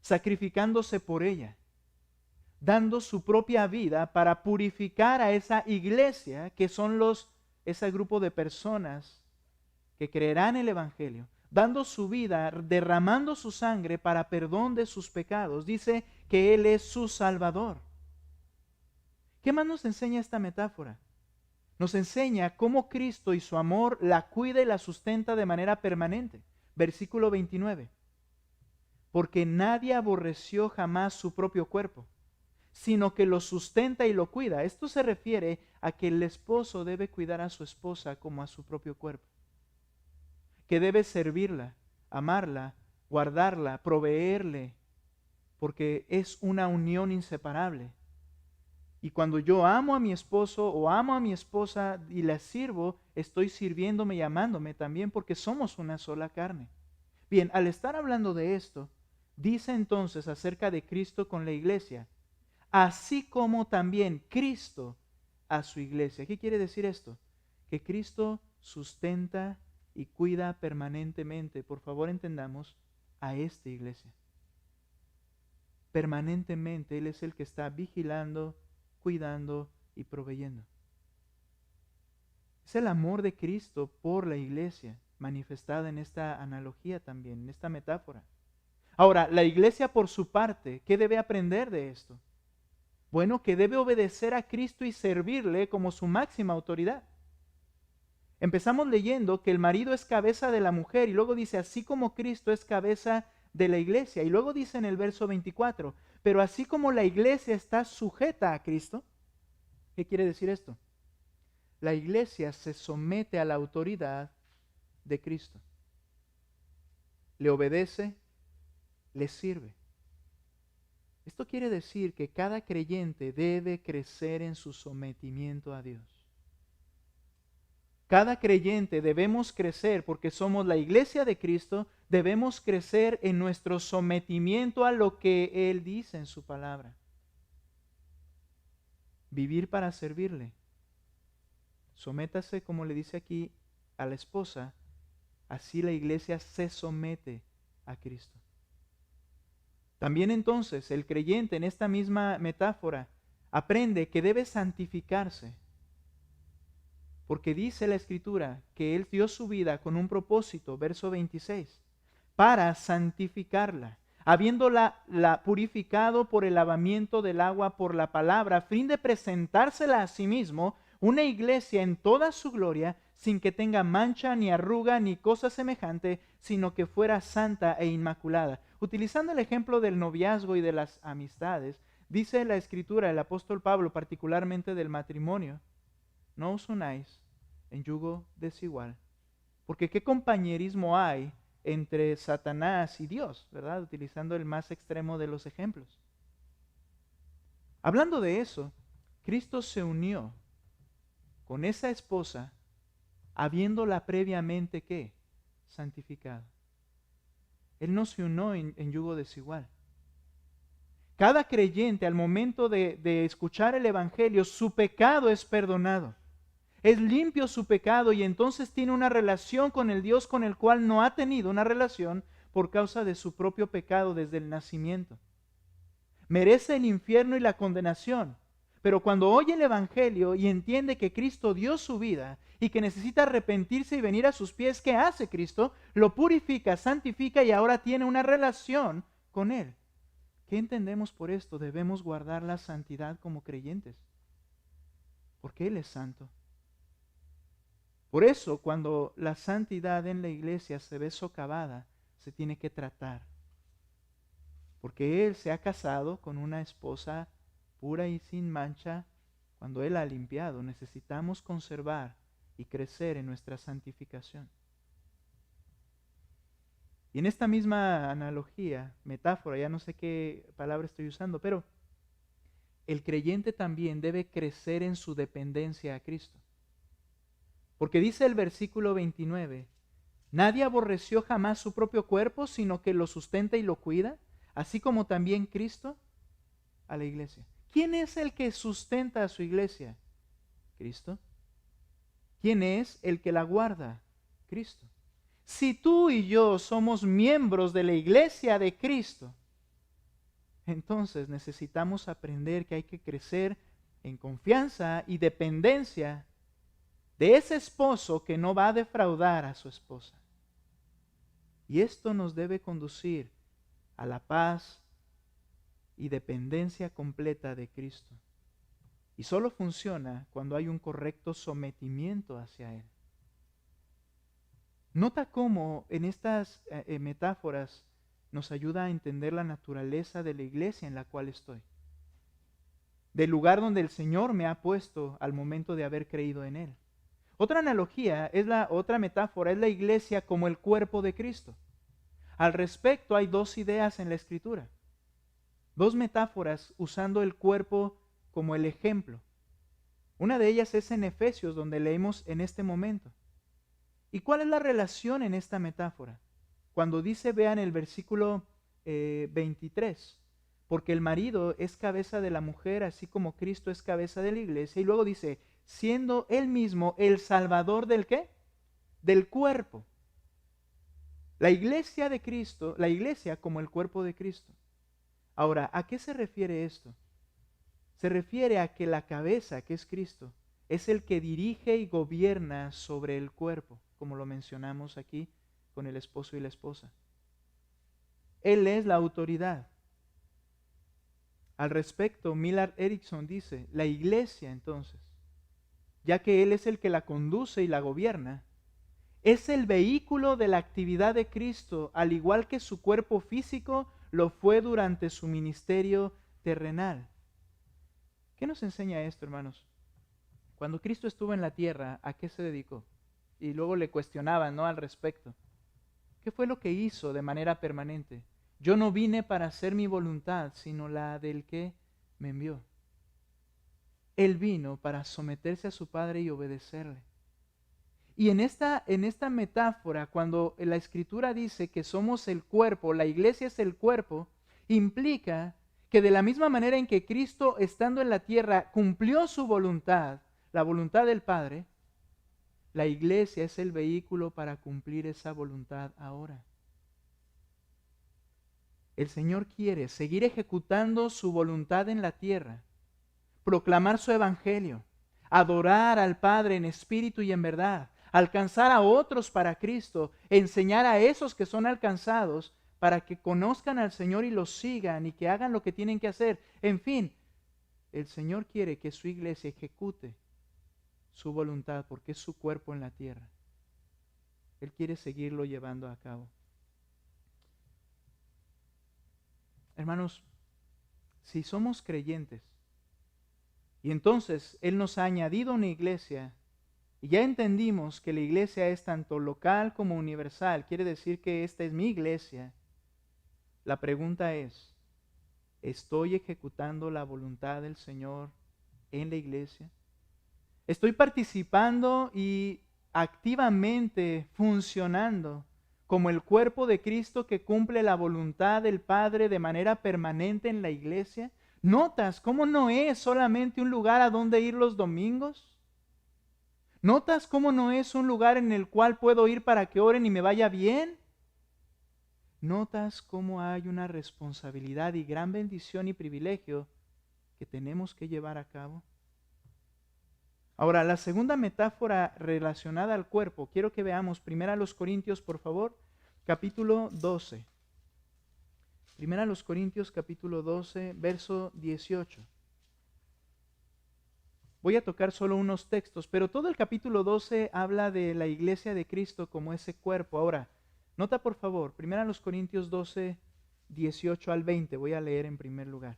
sacrificándose por ella, dando su propia vida para purificar a esa iglesia que son ese grupo de personas que creerán el Evangelio, dando su vida, derramando su sangre para perdón de sus pecados. Dice que Él es su Salvador. ¿Qué más nos enseña esta metáfora? Nos enseña cómo Cristo y su amor la cuida y la sustenta de manera permanente. Versículo 29. porque nadie aborreció jamás su propio cuerpo, sino que lo sustenta y lo cuida. Esto se refiere a que el esposo debe cuidar a su esposa como a su propio cuerpo, que debe servirla, amarla, guardarla, proveerle, porque es una unión inseparable. Y cuando yo amo a mi esposo o amo a mi esposa y la sirvo, estoy sirviéndome y amándome también, porque somos una sola carne. Bien, al estar hablando de esto, dice entonces acerca de Cristo con la iglesia, así como también Cristo a su iglesia. ¿Qué quiere decir esto? Que Cristo sustenta y cuida permanentemente, por favor entendamos, a esta iglesia. Permanentemente Él es el que está vigilando, cuidando y proveyendo. Es el amor de Cristo por la iglesia, manifestada en esta analogía también, en esta metáfora. Ahora, la iglesia por su parte, ¿qué debe aprender de esto? Bueno, que debe obedecer a Cristo y servirle como su máxima autoridad. Empezamos leyendo que el marido es cabeza de la mujer y luego dice, así como Cristo es cabeza de la iglesia. Y luego dice en el verso 24, pero así como la iglesia está sujeta a Cristo, ¿qué quiere decir esto? La iglesia se somete a la autoridad de Cristo. Le obedece, le sirve. Esto quiere decir que cada creyente debe crecer en su sometimiento a Dios. Cada creyente debemos crecer porque somos la iglesia de Cristo, debemos crecer en nuestro sometimiento a lo que Él dice en su palabra. Vivir para servirle. Sométase, como le dice aquí, a la esposa, así la iglesia se somete a Cristo. También entonces el creyente en esta misma metáfora aprende que debe santificarse. Porque dice la Escritura que Él dio su vida con un propósito, verso 26, para santificarla, habiéndola purificado por el lavamiento del agua por la palabra, a fin de presentársela a sí mismo, una iglesia en toda su gloria, sin que tenga mancha, ni arruga, ni cosa semejante, sino que fuera santa e inmaculada. Utilizando el ejemplo del noviazgo y de las amistades, dice la Escritura, el apóstol Pablo, particularmente del matrimonio, no os unáis en yugo desigual. Porque ¿qué compañerismo hay entre Satanás y Dios? ¿Verdad? Utilizando el más extremo de los ejemplos. Hablando de eso, Cristo se unió con esa esposa, habiéndola previamente, ¿qué? Santificado. Él no se unió en yugo desigual. Cada creyente al momento de escuchar el Evangelio, su pecado es perdonado. Es limpio su pecado y entonces tiene una relación con el Dios con el cual no ha tenido una relación por causa de su propio pecado desde el nacimiento. Merece el infierno y la condenación, pero cuando oye el Evangelio y entiende que Cristo dio su vida y que necesita arrepentirse y venir a sus pies, ¿qué hace Cristo? Lo purifica, santifica y ahora tiene una relación con Él. ¿Qué entendemos por esto? Debemos guardar la santidad como creyentes, porque Él es santo. Por eso, cuando la santidad en la iglesia se ve socavada, se tiene que tratar. Porque Él se ha casado con una esposa pura y sin mancha. Cuando Él ha limpiado, necesitamos conservar y crecer en nuestra santificación. Y en esta misma analogía, metáfora, ya no sé qué palabra estoy usando, pero el creyente también debe crecer en su dependencia a Cristo. Porque dice el versículo 29, nadie aborreció jamás su propio cuerpo, sino que lo sustenta y lo cuida, así como también Cristo a la iglesia. ¿Quién es el que sustenta a su iglesia? Cristo. ¿Quién es el que la guarda? Cristo. Si tú y yo somos miembros de la iglesia de Cristo, entonces necesitamos aprender que hay que crecer en confianza y dependencia de ese esposo que no va a defraudar a su esposa. Y esto nos debe conducir a la paz y dependencia completa de Cristo. Y solo funciona cuando hay un correcto sometimiento hacia Él. Nota cómo en estas metáforas nos ayuda a entender la naturaleza de la iglesia en la cual estoy, del lugar donde el Señor me ha puesto al momento de haber creído en Él. Otra analogía, otra metáfora, es la iglesia como el cuerpo de Cristo. Al respecto hay dos ideas en la Escritura, dos metáforas usando el cuerpo como el ejemplo. Una de ellas es en Efesios, donde leemos en este momento. ¿Y cuál es la relación en esta metáfora? Cuando dice, vean el versículo 23, porque el marido es cabeza de la mujer, así como Cristo es cabeza de la iglesia. Y luego dice, siendo él mismo el salvador ¿del qué? Del cuerpo. La iglesia de Cristo, la iglesia como el cuerpo de Cristo. Ahora, ¿a qué se refiere esto? Se refiere a que la cabeza, que es Cristo, es el que dirige y gobierna sobre el cuerpo, como lo mencionamos aquí con el esposo y la esposa. Él es la autoridad. Al respecto, Millard Erickson dice, la iglesia entonces, ya que Él es el que la conduce y la gobierna, es el vehículo de la actividad de Cristo, al igual que su cuerpo físico lo fue durante su ministerio terrenal. ¿Qué nos enseña esto, hermanos? Cuando Cristo estuvo en la tierra, ¿a qué se dedicó? Y luego le cuestionaban, ¿no?, al respecto. ¿Qué fue lo que hizo de manera permanente? Yo no vine para hacer mi voluntad, sino la del que me envió. Él vino para someterse a su Padre y obedecerle. Y en esta metáfora, cuando la Escritura dice que somos el cuerpo, la iglesia es el cuerpo, implica que de la misma manera en que Cristo, estando en la tierra, cumplió su voluntad, la voluntad del Padre, la iglesia es el vehículo para cumplir esa voluntad ahora. El Señor quiere seguir ejecutando su voluntad en la tierra, proclamar su evangelio, adorar al Padre en espíritu y en verdad, alcanzar a otros para Cristo, enseñar a esos que son alcanzados para que conozcan al Señor y lo sigan y que hagan lo que tienen que hacer. En fin, el Señor quiere que su iglesia ejecute su voluntad porque es su cuerpo en la tierra. Él quiere seguirlo llevando a cabo. Hermanos, si somos creyentes y entonces Él nos ha añadido una iglesia y ya entendimos que la iglesia es tanto local como universal, quiere decir que esta es mi iglesia. La pregunta es, ¿estoy ejecutando la voluntad del Señor en la iglesia? ¿Estoy participando y activamente funcionando como el cuerpo de Cristo que cumple la voluntad del Padre de manera permanente en la iglesia? ¿Notas cómo no es solamente un lugar a donde ir los domingos? ¿Notas cómo no es un lugar en el cual puedo ir para que oren y me vaya bien? ¿Notas cómo hay una responsabilidad y gran bendición y privilegio que tenemos que llevar a cabo? Ahora, la segunda metáfora relacionada al cuerpo, quiero que veamos 1 Corintios, por favor, capítulo 12. 1 Corintios, capítulo 12, verso 18. Voy a tocar solo unos textos, pero todo el capítulo 12 habla de la iglesia de Cristo como ese cuerpo. Ahora, nota por favor, 1 Corintios 12, 18 al 20, voy a leer en primer lugar.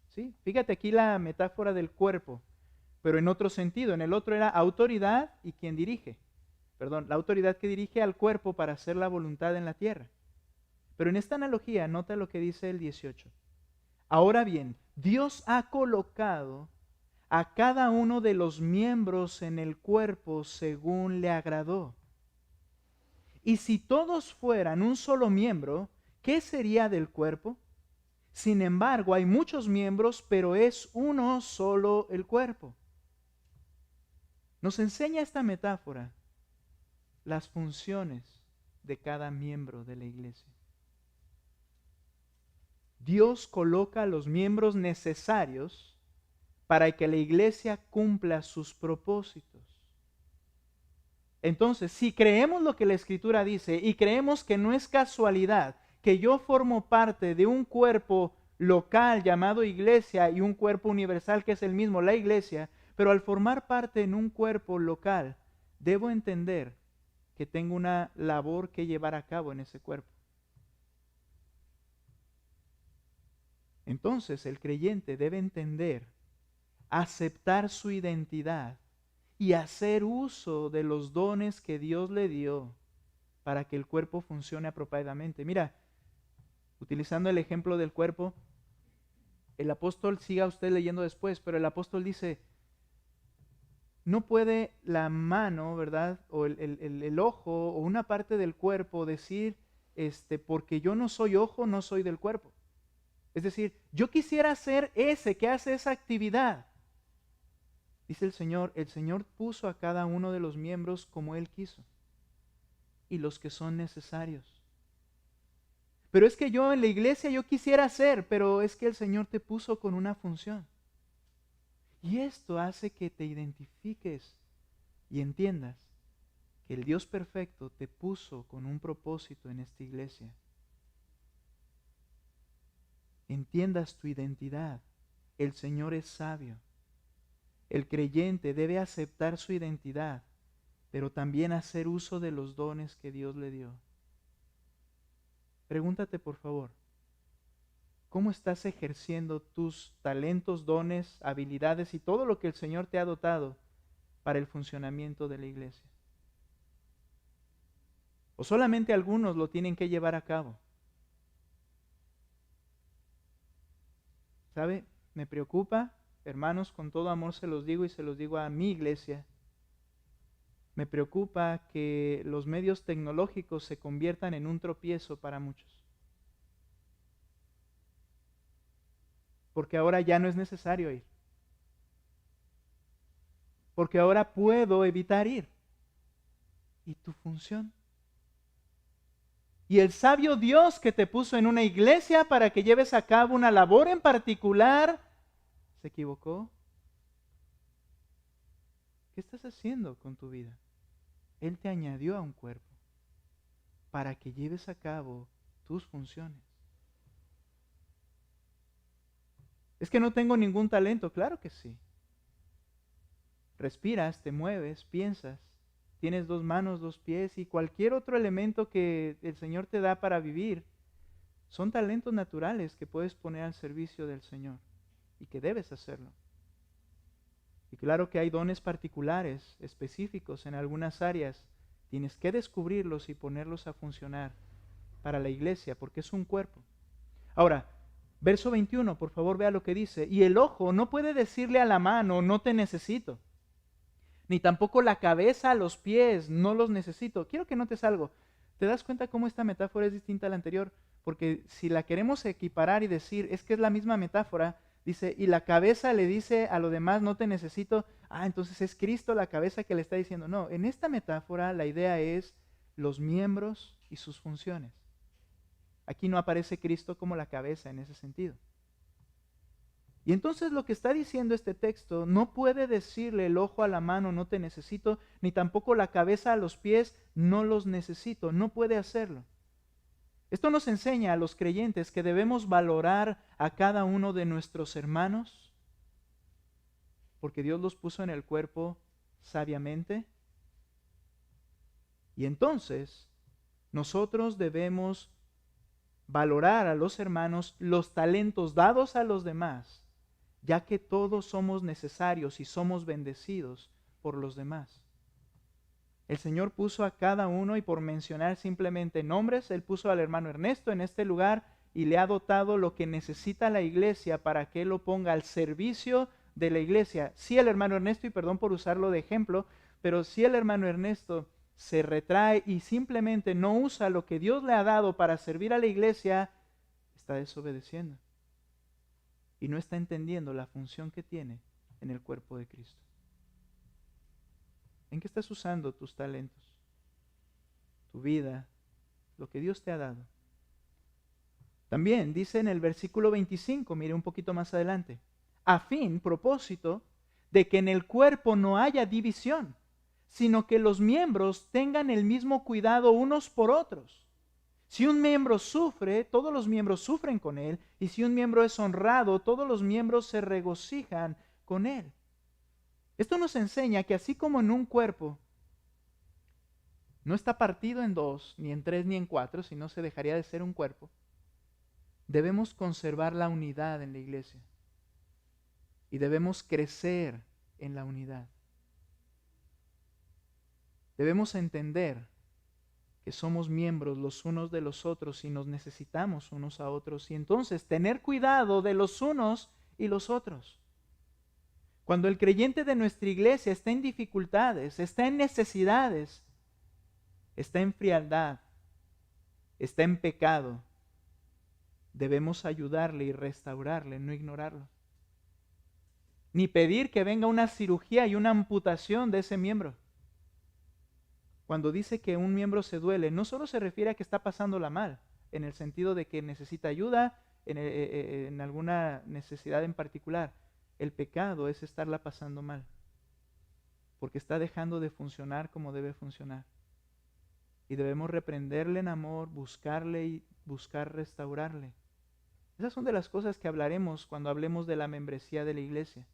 ¿Sí? Fíjate aquí la metáfora del cuerpo, pero en otro sentido. En el otro era autoridad y quien dirige. Perdón, la autoridad que dirige al cuerpo para hacer la voluntad en la tierra. Pero en esta analogía, nota lo que dice el 18. Ahora bien, Dios ha colocado a cada uno de los miembros en el cuerpo según le agradó. Y si todos fueran un solo miembro, ¿qué sería del cuerpo? Sin embargo, hay muchos miembros, pero es uno solo el cuerpo. Nos enseña esta metáfora las funciones de cada miembro de la iglesia. Dios coloca a los miembros necesarios para que la iglesia cumpla sus propósitos. Entonces, si creemos lo que la Escritura dice y creemos que no es casualidad que yo formo parte de un cuerpo local llamado iglesia y un cuerpo universal que es el mismo, la iglesia, pero al formar parte en un cuerpo local, debo entender que tengo una labor que llevar a cabo en ese cuerpo. Entonces el creyente debe entender, aceptar su identidad y hacer uso de los dones que Dios le dio para que el cuerpo funcione apropiadamente. Mira, utilizando el ejemplo del cuerpo, el apóstol, siga usted leyendo después, pero el apóstol dice, no puede la mano, ¿verdad? O el ojo o una parte del cuerpo decir, porque yo no soy ojo, no soy del cuerpo. Es decir, yo quisiera ser ese que hace esa actividad. Dice el Señor puso a cada uno de los miembros como Él quiso y los que son necesarios. Pero es que yo en la iglesia yo quisiera hacer, pero es que el Señor te puso con una función. Y esto hace que te identifiques y entiendas que el Dios perfecto te puso con un propósito en esta iglesia. Entiendas tu identidad. El Señor es sabio. El creyente debe aceptar su identidad, pero también hacer uso de los dones que Dios le dio. Pregúntate, por favor, ¿cómo estás ejerciendo tus talentos, dones, habilidades y todo lo que el Señor te ha dotado para el funcionamiento de la iglesia? ¿O solamente algunos lo tienen que llevar a cabo? ¿Sabe? Me preocupa, hermanos, con todo amor se los digo y se los digo a mi iglesia. Me preocupa que los medios tecnológicos se conviertan en un tropiezo para muchos. Porque ahora ya no es necesario ir. Porque ahora puedo evitar ir. ¿Y tu función? Y el sabio Dios que te puso en una iglesia para que lleves a cabo una labor en particular, ¿se equivocó? ¿Qué estás haciendo con tu vida? Él te añadió a un cuerpo para que lleves a cabo tus funciones. Es que no tengo ningún talento, claro que sí. Respiras, te mueves, piensas, tienes 2 manos, 2 pies y cualquier otro elemento que el Señor te da para vivir, son talentos naturales que puedes poner al servicio del Señor y que debes hacerlo. Y claro que hay dones particulares, específicos en algunas áreas. Tienes que descubrirlos y ponerlos a funcionar para la iglesia, porque es un cuerpo. Ahora, verso 21, por favor vea lo que dice. Y el ojo no puede decirle a la mano, no te necesito. Ni tampoco la cabeza a los pies, no los necesito. Quiero que notes algo. ¿Te das cuenta cómo esta metáfora es distinta a la anterior? Porque si la queremos equiparar y decir, es que es la misma metáfora. Dice, y la cabeza le dice a lo demás, no te necesito. Entonces es Cristo la cabeza que le está diciendo. No, en esta metáfora la idea es los miembros y sus funciones. Aquí no aparece Cristo como la cabeza en ese sentido. Y entonces lo que está diciendo este texto, no puede decirle el ojo a la mano, no te necesito, ni tampoco la cabeza a los pies, no los necesito. No puede hacerlo. Esto nos enseña a los creyentes que debemos valorar a cada uno de nuestros hermanos, porque Dios los puso en el cuerpo sabiamente. Y entonces nosotros debemos valorar a los hermanos los talentos dados a los demás, ya que todos somos necesarios y somos bendecidos por los demás. El Señor puso a cada uno, y por mencionar simplemente nombres, Él puso al hermano Ernesto en este lugar y le ha dotado lo que necesita la iglesia para que Él lo ponga al servicio de la iglesia. Sí, el hermano Ernesto, y perdón por usarlo de ejemplo, pero si el hermano Ernesto se retrae y simplemente no usa lo que Dios le ha dado para servir a la iglesia, está desobedeciendo y no está entendiendo la función que tiene en el cuerpo de Cristo. ¿En qué estás usando tus talentos, tu vida, lo que Dios te ha dado? También dice en el versículo 25, mire un poquito más adelante, a fin, propósito, de que en el cuerpo no haya división, sino que los miembros tengan el mismo cuidado unos por otros. Si un miembro sufre, todos los miembros sufren con él, y si un miembro es honrado, todos los miembros se regocijan con él. Esto nos enseña que así como en un cuerpo no está partido en 2, ni en 3, ni en 4, si no se dejaría de ser un cuerpo, Debemos conservar la unidad en la iglesia y debemos crecer en la unidad. Debemos entender que somos miembros los unos de los otros y nos necesitamos unos a otros, y entonces tener cuidado de los unos y los otros. Cuando el creyente de nuestra iglesia está en dificultades, está en necesidades, está en frialdad, está en pecado, debemos ayudarle y restaurarle, no ignorarlo. Ni pedir que venga una cirugía y una amputación de ese miembro. Cuando dice que un miembro se duele, no solo se refiere a que está pasándola mal, en el sentido de que necesita ayuda en alguna necesidad en particular. El pecado es estarla pasando mal, porque está dejando de funcionar como debe funcionar. Y debemos reprenderle en amor, buscarle y buscar restaurarle. Esas son de las cosas que hablaremos cuando hablemos de la membresía de la iglesia.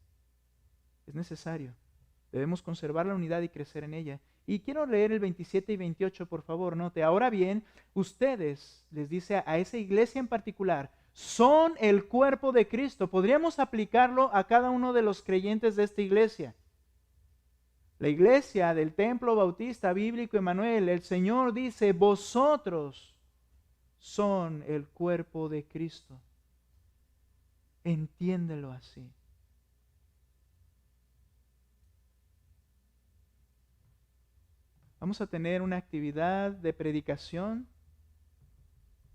Es necesario. Debemos conservar la unidad y crecer en ella. Y quiero leer el 27 y 28, por favor, note. Ahora bien, ustedes, les dice a esa iglesia en particular, son el cuerpo de Cristo. Podríamos aplicarlo a cada uno de los creyentes de esta iglesia. La iglesia del Templo Bautista Bíblico Emanuel, el Señor dice, vosotros son el cuerpo de Cristo. Entiéndelo así. Vamos a tener una actividad de predicación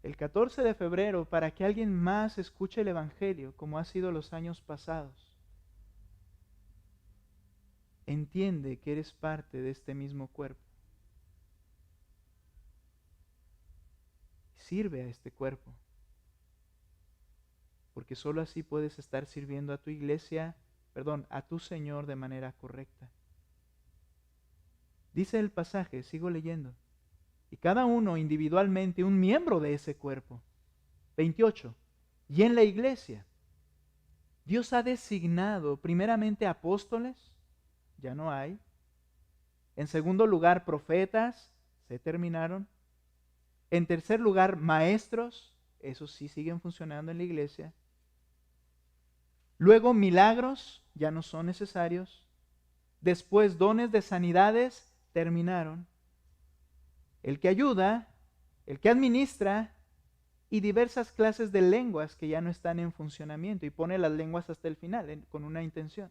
el 14 de febrero para que alguien más escuche el Evangelio, como ha sido los años pasados. Entiende que eres parte de este mismo cuerpo. Sirve a este cuerpo, porque sólo así puedes estar sirviendo a tu iglesia, a tu Señor de manera correcta. Dice el pasaje, sigo leyendo, y cada uno individualmente un miembro de ese cuerpo. 28. Y en la iglesia, Dios ha designado primeramente apóstoles, ya no hay. En segundo lugar, profetas, se terminaron. En tercer lugar, maestros, esos sí siguen funcionando en la iglesia. Luego, milagros, ya no son necesarios. Después, dones de sanidades, terminaron. El que ayuda, el que administra y diversas clases de lenguas que ya no están en funcionamiento, y pone las lenguas hasta el final con una intención.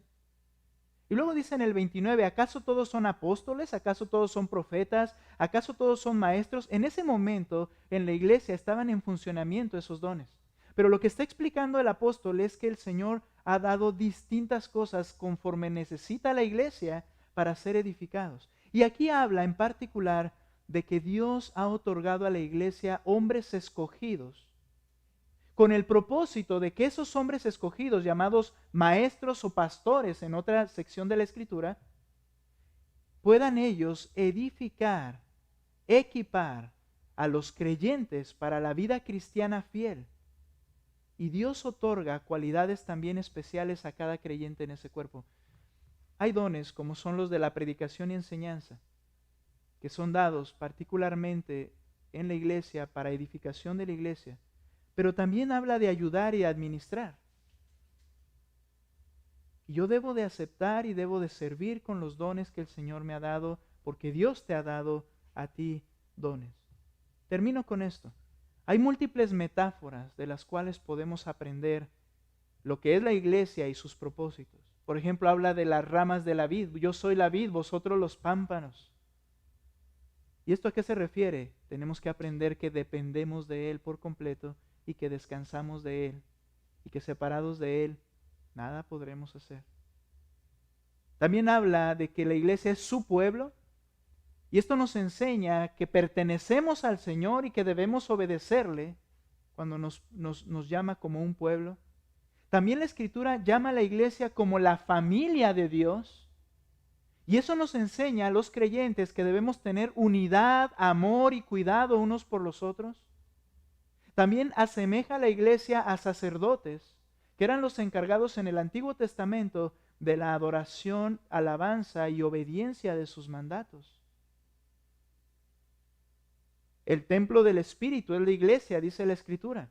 Y luego dice en el 29, ¿acaso todos son apóstoles? ¿Acaso todos son profetas? ¿Acaso todos son maestros? En ese momento en la iglesia estaban en funcionamiento esos dones. Pero lo que está explicando el apóstol es que el Señor ha dado distintas cosas conforme necesita la iglesia para ser edificados. Y aquí habla en particular de que Dios ha otorgado a la iglesia hombres escogidos, con el propósito de que esos hombres escogidos, llamados maestros o pastores en otra sección de la Escritura, puedan ellos edificar, equipar a los creyentes para la vida cristiana fiel. Y Dios otorga cualidades también especiales a cada creyente en ese cuerpo. Hay dones como son los de la predicación y enseñanza, que son dados particularmente en la iglesia para edificación de la iglesia, pero también habla de ayudar y administrar. Y yo debo de aceptar y debo de servir con los dones que el Señor me ha dado, porque Dios te ha dado a ti dones. Termino con esto. Hay múltiples metáforas de las cuales podemos aprender lo que es la iglesia y sus propósitos. Por ejemplo, habla de las ramas de la vid. Yo soy la vid, vosotros los pámpanos. ¿Y esto a qué se refiere? Tenemos que aprender que dependemos de Él por completo y que descansamos de Él y que separados de Él nada podremos hacer. También habla de que la iglesia es su pueblo y esto nos enseña que pertenecemos al Señor y que debemos obedecerle cuando nos llama como un pueblo. También la Escritura llama a la iglesia como la familia de Dios. Y eso nos enseña a los creyentes que debemos tener unidad, amor y cuidado unos por los otros. También asemeja a la iglesia a sacerdotes, que eran los encargados en el Antiguo Testamento de la adoración, alabanza y obediencia de sus mandatos. El templo del Espíritu es la iglesia, dice la Escritura.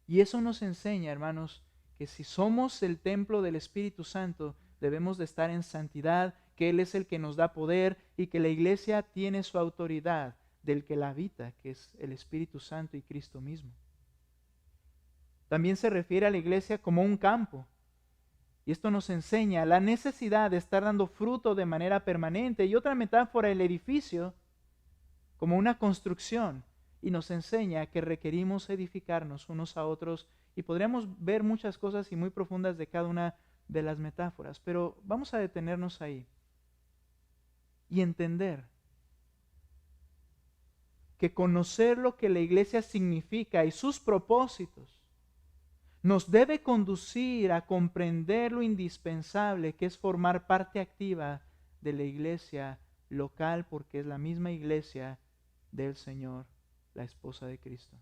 Y eso nos enseña, hermanos, que si somos el templo del Espíritu Santo, debemos de estar en santidad, que Él es el que nos da poder y que la iglesia tiene su autoridad del que la habita, que es el Espíritu Santo y Cristo mismo. También se refiere a la iglesia como un campo. Y esto nos enseña la necesidad de estar dando fruto de manera permanente. Y otra metáfora, el edificio, como una construcción. Y nos enseña que requerimos edificarnos unos a otros. Y podríamos ver muchas cosas y muy profundas de cada una de las metáforas. Pero vamos a detenernos ahí. Y entender que conocer lo que la iglesia significa y sus propósitos nos debe conducir a comprender lo indispensable que es formar parte activa de la iglesia local, porque es la misma iglesia del Señor, la esposa de Cristo.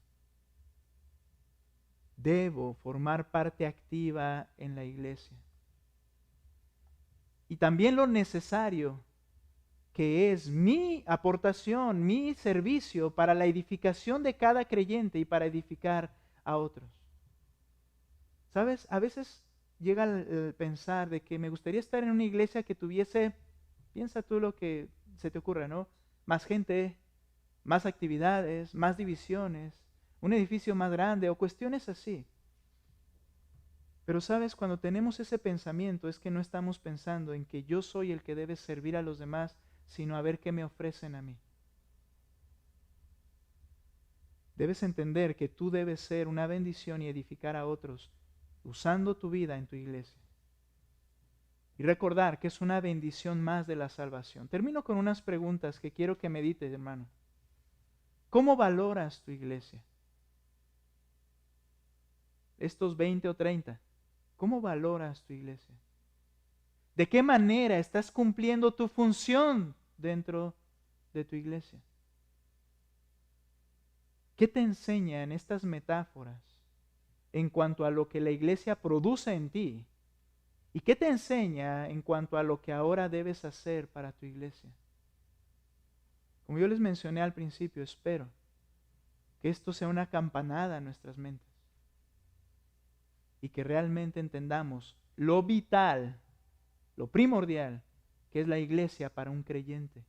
Debo formar parte activa en la iglesia. Y también lo necesario que es mi aportación, mi servicio para la edificación de cada creyente y para edificar a otros. ¿Sabes? A veces llega el pensar de que me gustaría estar en una iglesia que tuviese, piensa tú lo que se te ocurra, ¿no? Más gente, más actividades, más divisiones, un edificio más grande o cuestiones así. Pero sabes, cuando tenemos ese pensamiento es que no estamos pensando en que yo soy el que debe servir a los demás, sino a ver qué me ofrecen a mí. Debes entender que tú debes ser una bendición y edificar a otros usando tu vida en tu iglesia. Y recordar que es una bendición más de la salvación. Termino con unas preguntas que quiero que medites, hermano. ¿Cómo valoras tu iglesia? Estos 20 o 30. ¿Cómo valoras tu iglesia? ¿De qué manera estás cumpliendo tu función dentro de tu iglesia? ¿Qué te enseñan estas metáforas en cuanto a lo que la iglesia produce en ti? ¿Y qué te enseña en cuanto a lo que ahora debes hacer para tu iglesia? Como yo les mencioné al principio, espero que esto sea una campanada en nuestras mentes y que realmente entendamos lo vital, lo primordial, que es la iglesia para un creyente.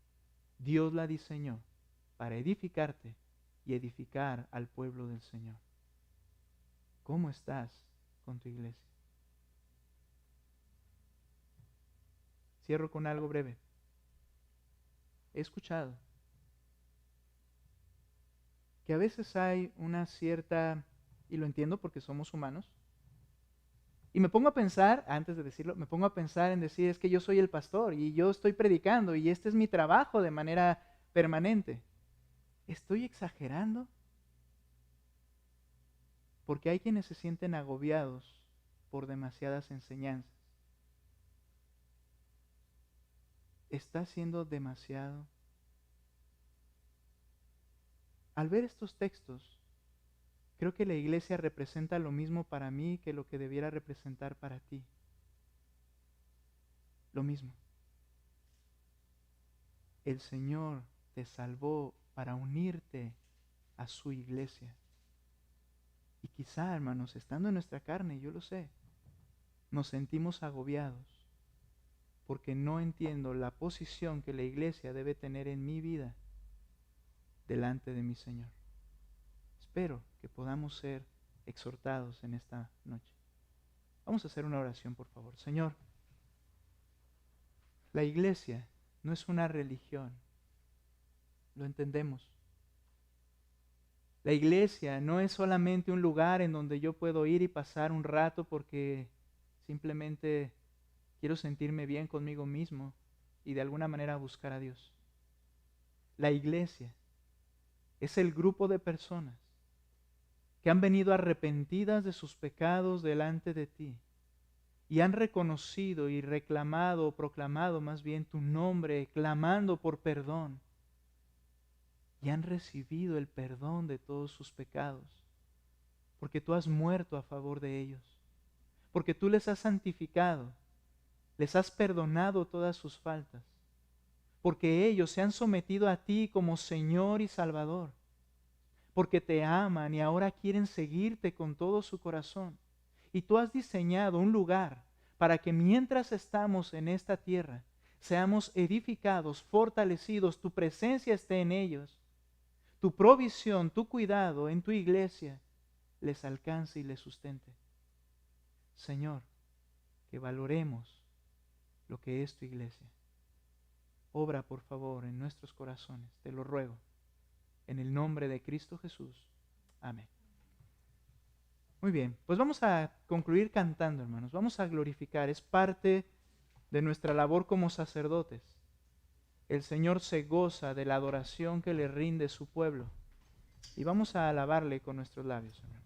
Dios la diseñó para edificarte y edificar al pueblo del Señor. ¿Cómo estás con tu iglesia? Cierro con algo breve. He escuchado que a veces hay una cierta, y lo entiendo porque somos humanos, y me pongo a pensar, antes de decirlo, me pongo a pensar en decir, es que yo soy el pastor y yo estoy predicando y este es mi trabajo de manera permanente. ¿Estoy exagerando? Porque hay quienes se sienten agobiados por demasiadas enseñanzas. ¿Está siendo demasiado? Al ver estos textos, creo que la iglesia representa lo mismo para mí que lo que debiera representar para ti. Lo mismo. El Señor te salvó para unirte a su iglesia. Y quizá, hermanos, estando en nuestra carne, yo lo sé, nos sentimos agobiados porque no entiendo la posición que la iglesia debe tener en mi vida delante de mi Señor. Espero que podamos ser exhortados en esta noche. Vamos a hacer una oración, por favor. Señor, la iglesia no es una religión, lo entendemos. La iglesia no es solamente un lugar en donde yo puedo ir y pasar un rato porque simplemente quiero sentirme bien conmigo mismo y de alguna manera buscar a Dios. La iglesia es el grupo de personas que han venido arrepentidas de sus pecados delante de ti y han reconocido y reclamado o proclamado más bien tu nombre, clamando por perdón. Y han recibido el perdón de todos sus pecados, porque tú has muerto a favor de ellos, porque tú les has santificado, les has perdonado todas sus faltas, porque ellos se han sometido a ti como Señor y Salvador, porque te aman y ahora quieren seguirte con todo su corazón. Y tú has diseñado un lugar para que mientras estamos en esta tierra, seamos edificados, fortalecidos, tu presencia esté en ellos, tu provisión, tu cuidado en tu iglesia les alcance y les sustente. Señor, que valoremos lo que es tu iglesia. Obra, por favor, en nuestros corazones, te lo ruego, en el nombre de Cristo Jesús. Amén. Muy bien, pues vamos a concluir cantando, hermanos. Vamos a glorificar, es parte de nuestra labor como sacerdotes. El Señor se goza de la adoración que le rinde su pueblo. Y vamos a alabarle con nuestros labios, hermanos.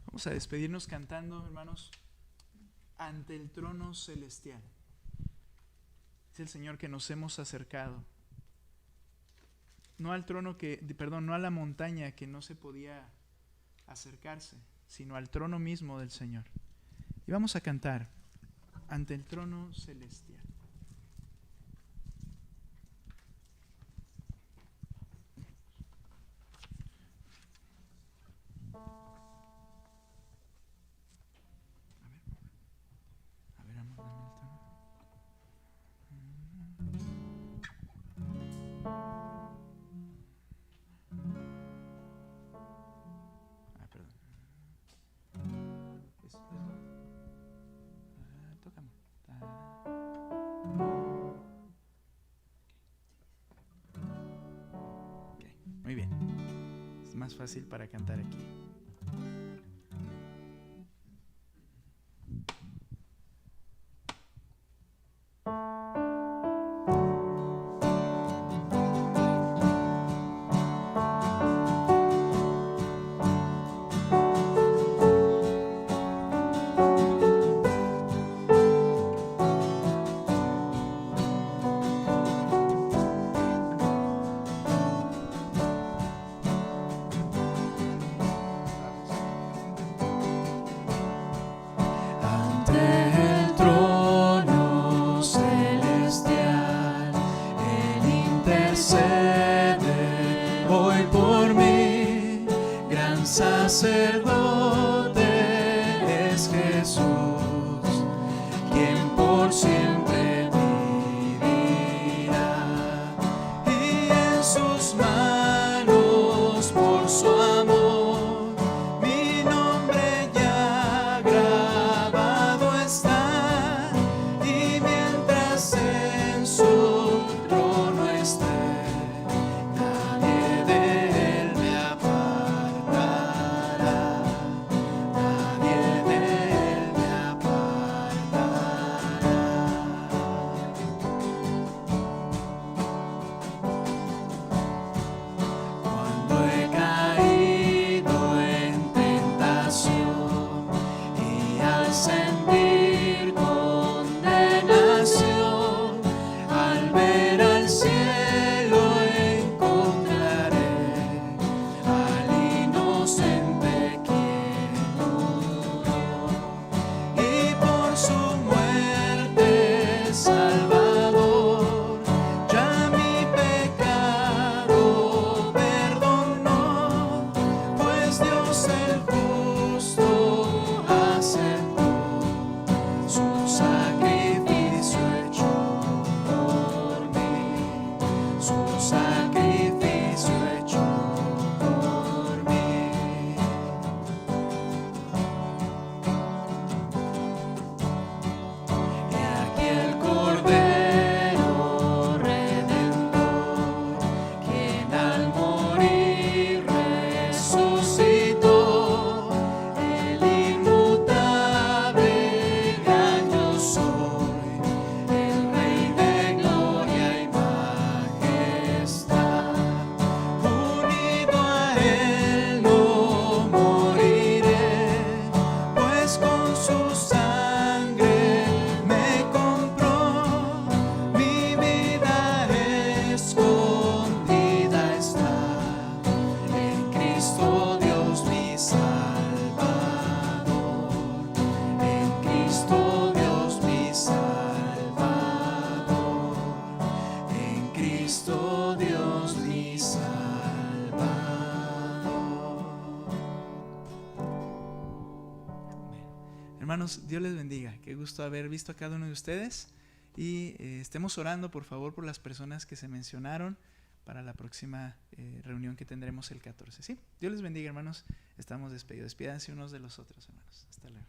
Vamos a despedirnos cantando, hermanos, ante el trono celestial. Es el Señor que nos hemos acercado. No al trono no a la montaña que no se podía acercarse, sino al trono mismo del Señor. Y vamos a cantar ante el trono celestial. Muy bien, es más fácil para cantar aquí. Sacerdote es Jesús, quien por siempre vivirá, y en sus manos por su amor mi nombre ya grabado está, y mientras en su trono esté, nadie de él me apartará. Nadie de él me apartará. Cuando he caído en tentación y al sentir condenación, al ver al cielo encontraré al inocente quien murió, y por su muerte salvador ya mi pecado perdonó, pues Dios el justo aceptó su sacrificio hecho por mí, su sacrificio hecho por mí. Cristo Dios mi Salvador, en Cristo Dios mi Salvador, en Cristo Dios mi Salvador. Hermanos, Dios les bendiga. Qué gusto haber visto a cada uno de ustedes. Y estemos orando, por favor, por las personas que se mencionaron para la próxima reunión que tendremos el 14. ¿Sí? Dios les bendiga, hermanos. Estamos despedidos. Despídanse unos de los otros, hermanos. Hasta luego.